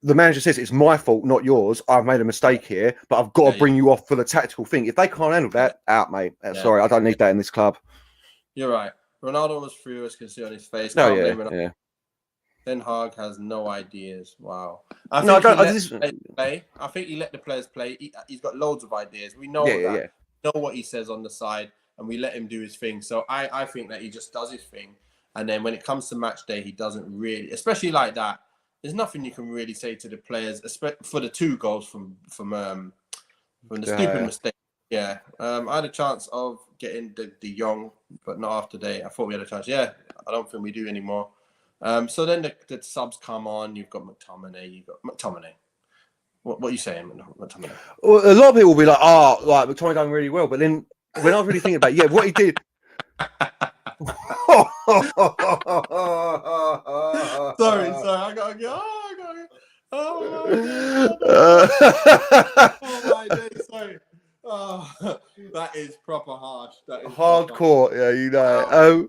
the manager says it's my fault, not yours. I've made a mistake here, but I've got to bring you off for the tactical thing. If they can't handle that, out, mate. Sorry, I don't need that in this club. You're right. Ronaldo was furious, can see on his face. Ten Hag has no ideas. Wow. I think he let the players play. He's got loads of ideas. We know that. We know what he says on the side, and we let him do his thing. So I think that he just does his thing. And then when it comes to match day, he doesn't really, especially like that. There's nothing you can really say to the players, especially for the 2 goals from the stupid mistake. I had a chance of getting the young, but not after today. I thought we had a chance. Yeah, I don't think we do anymore. So then the subs come on. You've got McTominay. You've got McTominay. What are you saying, McTominay? Well, a lot of people will be like, like McTominay done really well. But then when I was really thinking about what he did. sorry, I gotta go. Oh my day, sorry. Oh, that is proper harsh. That is hardcore, proper. yeah, you know.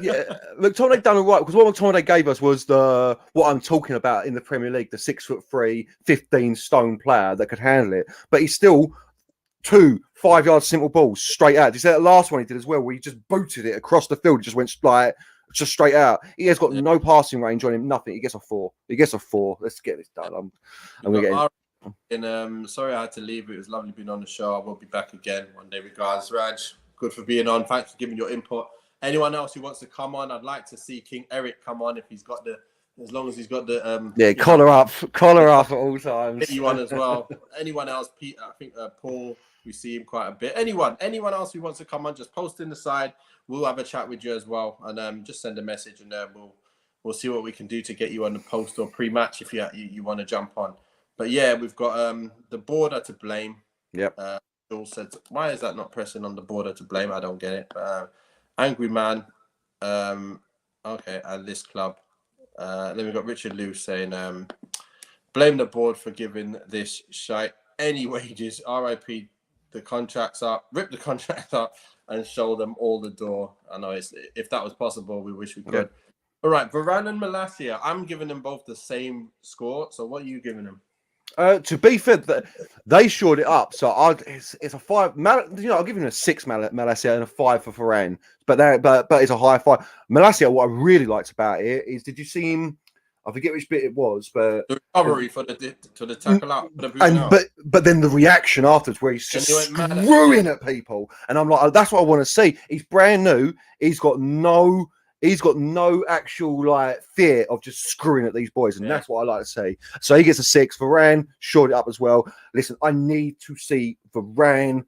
Yeah, McTominay done all right because what McTominay gave us was what I'm talking about in the Premier League, the 6'3", 15-stone player that could handle it. But he's still 2 5-yard simple balls straight out. Did you see that last one he did as well, where he just booted it across the field, just went just straight out. He has got no passing range on him, nothing. He gets a 4. Let's get this done. I'm gonna get. Sorry I had to leave. It was lovely being on the show. I will be back again one day. Regards, Raj. Good for being on. Thanks for giving your input. Anyone else who wants to come on, I'd like to see King Eric come on if he's got as long as he's got the collar up at all times. Anyone as well. Anyone else? Pete, I think Paul. We see him quite a bit. Anyone else who wants to come on, just post in the side. We'll have a chat with you as well, and just send a message, and we'll see what we can do to get you on the post or pre-match if you want to jump on. But yeah, we've got the border to blame. Yep. Joel said, why is that not pressing on the border to blame? I don't get it. But, Angry Man. Okay, and this club. Then we've got Richard Lou saying, blame the board for giving this shite any wages. RIP. The contracts up, rip the contracts up, and show them all the door. I know if that was possible, we wish we could. Yeah. All right, Varane and Malacia. I'm giving them both the same score. So what are you giving them? To be fair, they shored it up. So it's a 5. I'll give him a 6 Malacia and a 5 for Varane. But it's a high 5. Malacia, what I really liked about it is, did you see him? I forget which bit it was, but the recovery for the tackle out, but then the reaction afterwards, where he's just screwing at people, and I'm like, that's what I want to see. He's brand new. He's got no actual fear of just screwing at these boys, and that's what I like to see. So he gets a 6. Varane shored it up as well. Listen, I need to see Varane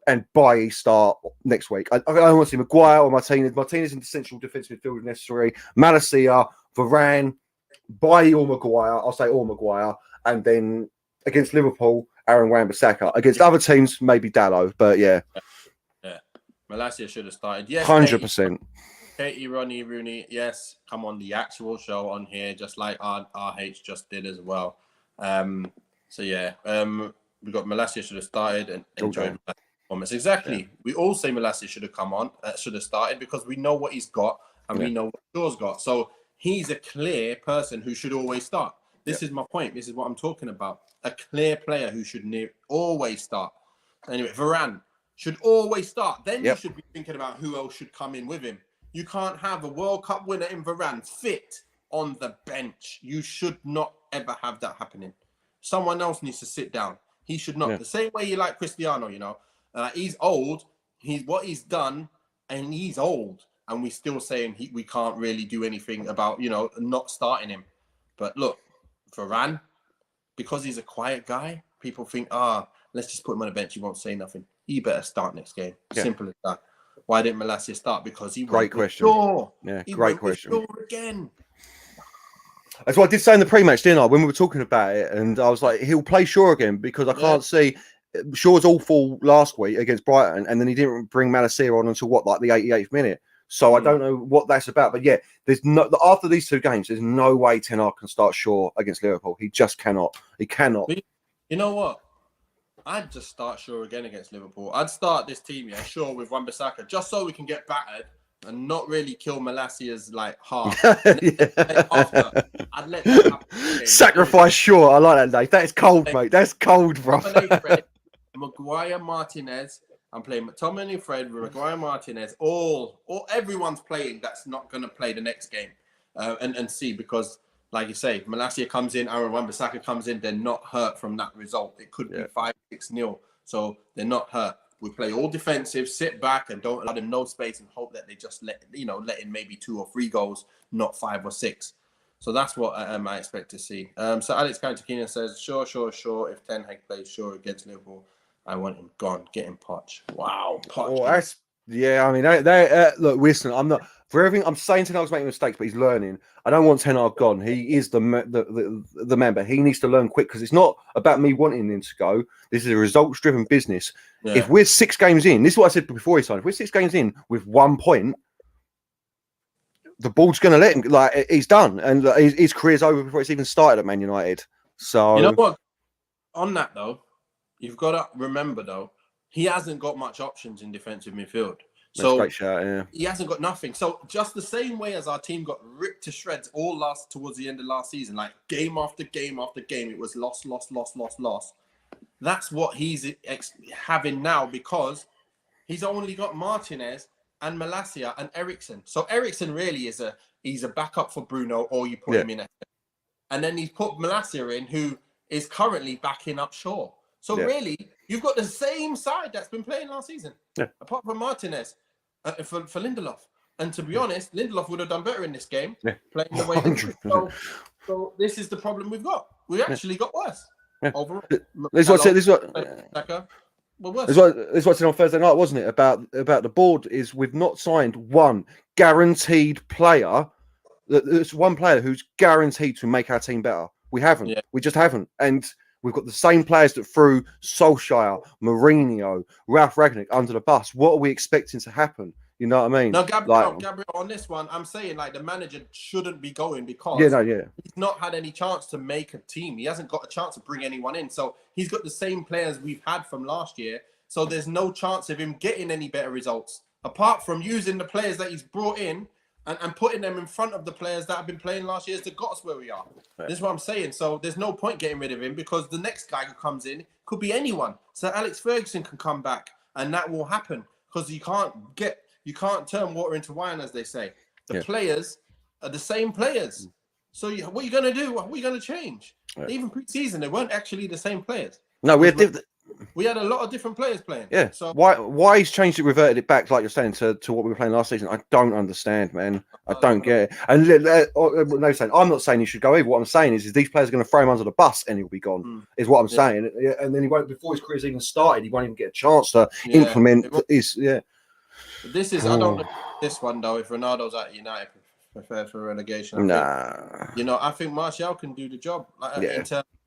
and Bailly start next week. I want to see Maguire or Martinez. Martinez in the central defensive midfield if necessary. Malacia, Varane. Bailly or Maguire, I'll say or Maguire, and then against Liverpool, Aaron Wan-Bissaka. Against other teams, maybe Dallo, but yeah. Malacia should have started. Yes, 100%. Katie, Ronnie, Rooney, yes, come on the actual show on here, just like RH just did as well. We got Malacia should have started and enjoyed the performance. Exactly. Yeah. We all say Malacia should have started because we know what he's got and we know what Shaw's got. So he's a clear person who should always start. This is my point. This is what I'm talking about. A clear player who should always start. Anyway, Varane should always start. Then you should be thinking about who else should come in with him. You can't have a World Cup winner in Varane fit on the bench. You should not ever have that happening. Someone else needs to sit down. He should not. The same way you like Cristiano, he's old. He's done, and he's old. And we're still saying we can't really do anything about, not starting him. But look, Varane, because he's a quiet guy, people think, let's just put him on the bench. He won't say nothing. He better start next game. Simple as that. Why didn't Malacia start? Because he great question. Great question. Again. That's what I did say in the pre-match, didn't I? When we were talking about it, and I was like, he'll play Shaw again because I can't see. Shaw's awful last week against Brighton, and then he didn't bring Malacia on until the 88th minute. So I don't know what that's about, but there's after these 2 games, there's no way Ten Hag can start Shaw against Liverpool. He just cannot. He cannot. You know what? I'd just start Shaw again against Liverpool. I'd start this team, Shaw with Wan-Bissaka, just so we can get battered and not really kill Malacia's half. After, I'd let that happen. Sacrifice Shaw. I like that, Dave. That is cold, mate. That's cold, bro. Maguire, Martinez. I'm playing McTominay, Fred, Maguire, Martinez. Everyone's playing that's not going to play the next game. And see, because, like you say, Malacia comes in, Aaron Wan-Bissaka comes in, they're not hurt from that result. It could be 5-6-0. So they're not hurt. We play all defensive, sit back, and don't allow them no space, and hope that they just let in maybe 2 or 3 goals, not 5 or 6. So that's what I expect to see. So Alex Cantakina says, sure. If Ten Hag plays Shaw against Liverpool, I want him gone. Get him Poch. Wow, Poch. Oh, that's yeah. I mean, look, listen. I'm not for everything. I'm saying Ten Hag's making mistakes, but he's learning. I don't want Ten Hag gone. He is the member. He needs to learn quick because it's not about me wanting him to go. This is a results-driven business. Yeah. If we're 6 games in, this is what I said before he signed. If we're 6 games in with 1 point, the board's going to let him. Like he's done, and his career's over before it's even started at Man United. So you know what? On that though, you've got to remember though, he hasn't got much options in defensive midfield. So great shout, yeah. He hasn't got nothing. So just the same way as our team got ripped to shreds towards the end of last season, like game after game after game, it was loss. That's what he's having now because he's only got Martinez and Malacia and Eriksen. So Eriksen really he's a backup for Bruno, or you put him in. And then he's put Malacia in, who is currently backing up Shaw. So really, you've got the same side that's been playing last season, apart from Martinez for Lindelof. And to be honest, Lindelof would have done better in this game, playing the way. So this is the problem we've got. We actually got worse overall. This is what I said on Thursday night, wasn't it? About the board is we've not signed one guaranteed player. There's one player who's guaranteed to make our team better. We haven't. Yeah. We just haven't. And we've got the same players that threw Solskjaer, Mourinho, Ralph Rangnick under the bus. What are we expecting to happen? You know what I mean? No, Gabriel, on this one, I'm saying like the manager shouldn't be going because he's not had any chance to make a team. He hasn't got a chance to bring anyone in. So he's got the same players we've had from last year. So there's no chance of him getting any better results apart from using the players that he's brought in and putting them in front of the players that have been playing last year that got us where we are. This is what I'm saying. So there's no point getting rid of him because the next guy who comes in could be anyone. So Alex Ferguson can come back and that will happen because you can't turn water into wine, as they say. The players are the same players. So what are you going to do? What are you going to change? Even pre-season, they weren't actually the same players. No, we had a lot of different players playing. Yeah. So why he's changed it, reverted it back, like you're saying, to what we were playing last season? I don't understand, man. I don't get it. And no, saying I'm not saying he should go either. What I'm saying is these players are going to throw him under the bus and he'll be gone. Is what I'm saying. And then he won't, before his career's even started, he won't even get a chance to implement his. This is I don't know this one though. If Ronaldo's at United, prepare for relegation. I think Martial can do the job.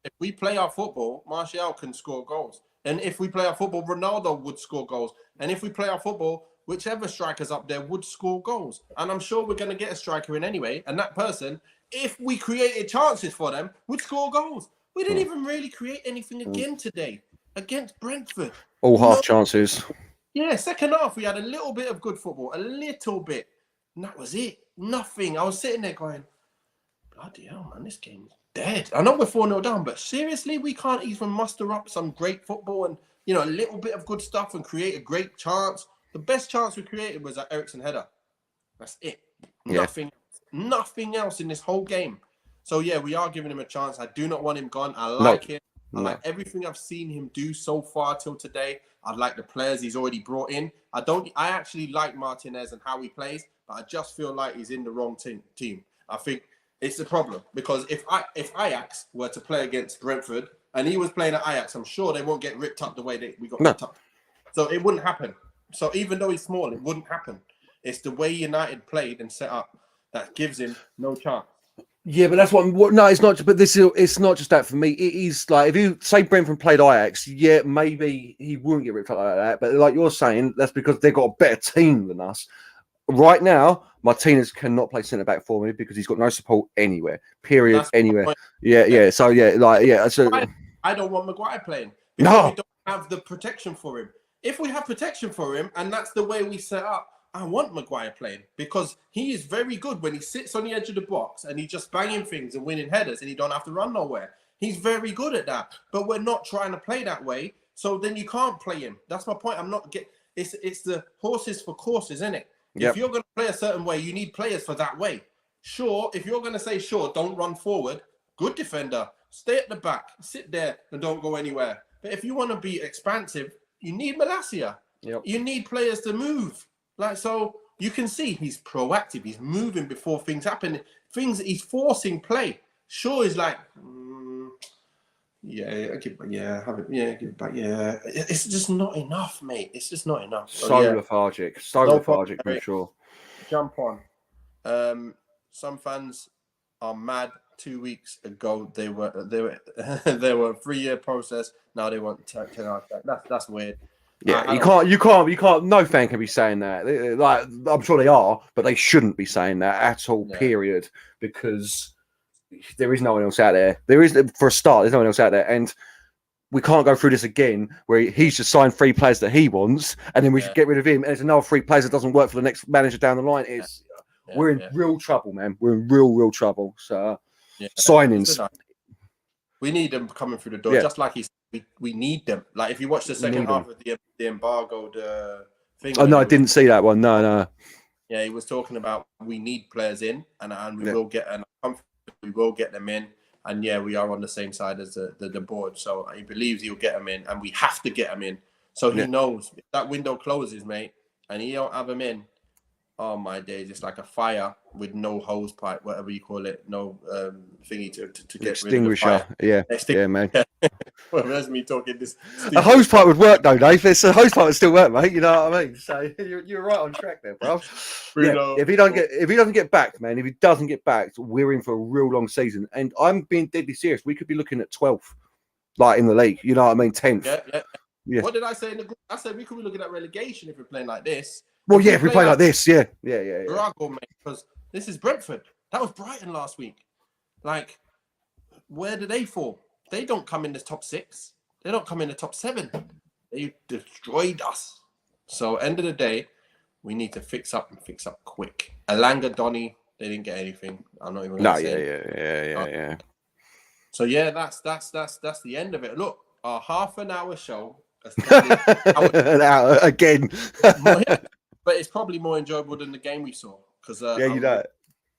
If we play our football, Martial can score goals. And if we play our football, Ronaldo would score goals. And if we play our football, whichever striker's up there would score goals. And I'm sure we're going to get a striker in anyway. And that person, if we created chances for them, would score goals. We didn't even really create anything again today against Brentford. All half chances. Yeah, second half, we had a little bit of good football. A little bit. And that was it. Nothing. I was sitting there going, bloody hell, man, this game's dead. I know we're 4-0 down, but seriously, we can't even muster up some great football and, a little bit of good stuff and create a great chance. The best chance we created was that Eriksen header. That's it. Yeah. Nothing else in this whole game. So, we are giving him a chance. I do not want him gone. I like him. I like everything I've seen him do so far till today. I like the players he's already brought in. I actually like Martinez and how he plays, but I just feel like he's in the wrong team. I think it's a problem because if Ajax were to play against Brentford and he was playing at Ajax, I'm sure they won't get ripped up the way we got ripped up. So it wouldn't happen. So even though he's small, it wouldn't happen. It's the way United played and set up that gives him no chance. Yeah, but that's what. No, it's not. But it's not just that for me. It is like if you say Brentford played Ajax, maybe he wouldn't get ripped up like that. But like you're saying, that's because they've got a better team than us. Right now, Martinez cannot play centre back for me because he's got no support anywhere. Period. That's anywhere. Yeah. So So I don't want Maguire playing because we don't have the protection for him. If we have protection for him, and that's the way we set up, I want Maguire playing because he is very good when he sits on the edge of the box and he's just banging things and winning headers and he don't have to run nowhere. He's very good at that, but we're not trying to play that way. So then you can't play him. That's my point. It's the horses for courses, isn't it? Yep. If you're going to play a certain way, you need players for that way. Sure, if you're going to say, don't run forward, good defender, stay at the back, sit there and don't go anywhere. But if you want to be expansive, you need Malacia. Yep. You need players to move. So you can see he's proactive. He's moving before things happen. He's forcing play. Sure, he's like, give it back. Yeah, it's just not enough, mate. It's just not enough. So lethargic, I'm sure. Jump on. Some fans are mad. 2 weeks ago, they were 3-year process. Now they want 10 hours back. That's weird. Yeah, you can't. No fan can be saying that. Like, I'm sure they are, but they shouldn't be saying that at all. Yeah. Period, because there is no one else out there. There is, for a start, there's no one else out there, and we can't go through this again where he's just signed 3 players that he wants, and then we should get rid of him, and there's another 3 players that doesn't work for the next manager down the line. We're in real trouble, man. We're in real trouble. So signings, we need them coming through the door, just like he said. We need them. Like, if you watch the second half of the embargoed thing. Oh no, I didn't see that one. No. Yeah, he was talking about we need players in, and we will get, and we will get them in. And yeah, we are on the same side as the board. So he believes he'll get them in, and we have to get them in. So he knows if that window closes, mate, and he don't have them in. Oh my days! It's like a fire with no hose pipe, whatever you call it, no thingy to get extinguisher. Rid of the fire. Yeah, man. Well, there's me talking this. A hose pipe would work though, Dave. It's a hose pipe would still work, mate. You know what I mean? So you're right on track there, bro. Bruno, if he doesn't get back, man, if he doesn't get back, we're in for a real long season. And I'm being deadly serious. We could be looking at 12th, like in the league. You know what I mean? 10th. Yeah. What did I say in the group? I said we could be looking at relegation if we're playing like this. Well, yeah, if we play like this, yeah. Struggle, mate, because this is Brentford. That was Brighton last week. Like, where do they fall? They don't come in the top 6. They don't come in the top 7. They destroyed us. So, end of the day, we need to fix up quick. Alanga, Donny, they didn't get anything. I'm not even going to say. Yeah. So yeah, that's the end of it. Look, our half an hour show. An hour again. But it's probably more enjoyable than the game we saw. Because you know.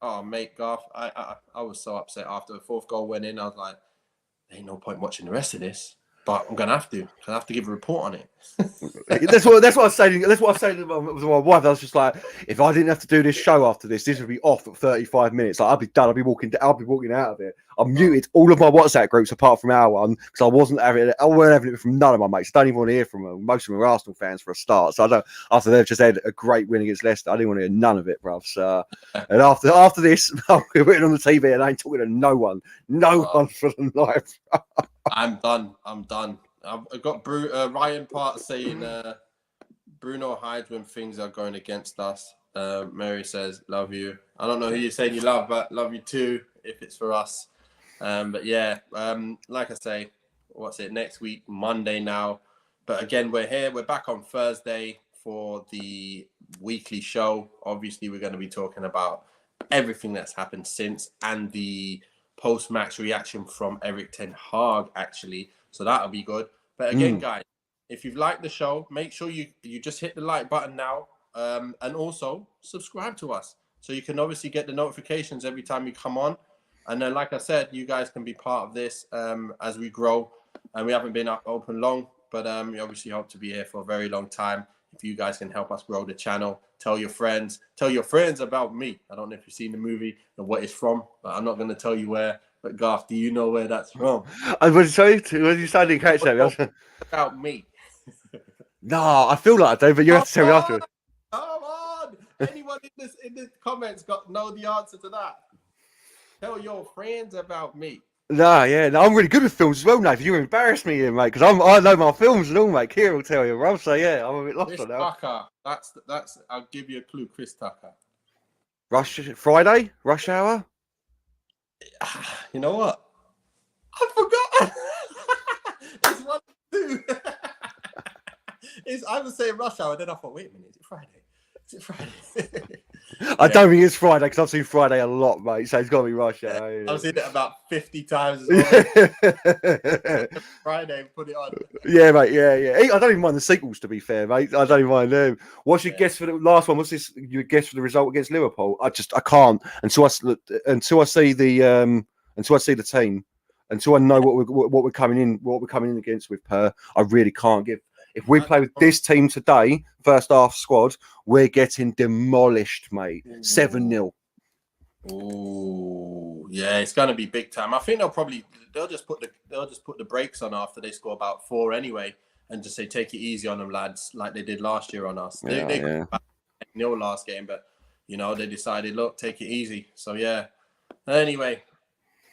Oh, mate, Garth, I was so upset after the 4th goal went in. I was like, ain't no point watching the rest of this. But I'm gonna have to give a report on it. That's what I was saying. That's what I was saying to my wife. I was just like, if I didn't have to do this show after this would be off at 35 minutes. Like, I'd be done. I'll be walking out of it. I muted all of my WhatsApp groups apart from our one because I wasn't having it from none of my mates. Don't even want to hear from them. Most of them are Arsenal fans for a start. So I don't. After they've just had a great win against Leicester, I didn't want to hear none of it, bruv. So, and after this, we're waiting on the TV and I ain't talking to no one for the night. I'm done. I've got Ryan Part saying Bruno hides when things are going against us. Mary says, love you. I don't know who you're saying you love, but love you too if it's for us. But yeah, like I say, next week, Monday now. But again, we're here. We're back on Thursday for the weekly show. Obviously, we're going to be talking about everything that's happened since and the post-match reaction from Eric Ten Hag, actually. So that'll be good. But again, guys, if you've liked the show, make sure you just hit the like button now. And also subscribe to us. So you can obviously get the notifications every time you come on. And then, like I said, you guys can be part of this as we grow. And we haven't been open long, but we obviously hope to be here for a very long time. If you guys can help us grow the channel, tell your friends about me. I don't know if you've seen the movie and what it's from, but I'm not going to tell you where. But Garth, do you know where that's from? I was sorry, when you started catch that. About me. No, I feel like I do, but you have to tell me afterwards. Come on! Anyone in the comments know the answer to that? Tell your friends about me. No, I'm really good with films as well, Nate. You embarrass me here, mate, because I know my films and all, mate. Kira will tell you, bro. So yeah, I'm a bit lost Chris on that. Tucker. That's. I'll give you a clue. Chris Tucker. Friday, rush hour. You know what? I forgot. It's 1, 2. I was saying rush hour, then I thought, wait a minute, is it Friday? I don't think it's Friday because I've seen Friday a lot, mate. So it's got to be rush hour. I've seen it about 50 times as well. Friday, put it on. Yeah, mate. Yeah. I don't even mind the sequels, to be fair, mate. I don't even mind them. What's your guess for the last one? What's this? Your guess for the result against Liverpool? I can't until I see the team, until I know what we're coming in against with Per. I really can't give. If we play with this team today, first half squad, we're getting demolished, mate. 7-0. Oh, yeah, it's gonna be big time. I think they'll just put the brakes on after they score about 4 anyway, and just say take it easy on them, lads, like they did last year on us. They Yeah. nil last game, but they decided, look, take it easy. So yeah. Anyway,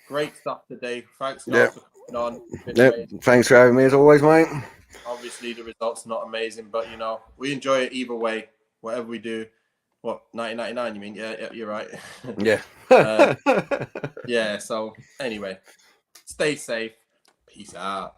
great stuff today. Thanks, guys, for coming on. Yep. Thanks for having me as always, mate. Obviously, the results not amazing, but we enjoy it either way. Whatever we do. What, 1999? You mean? Yeah, you're right. Yeah. Yeah. So anyway, stay safe. Peace out.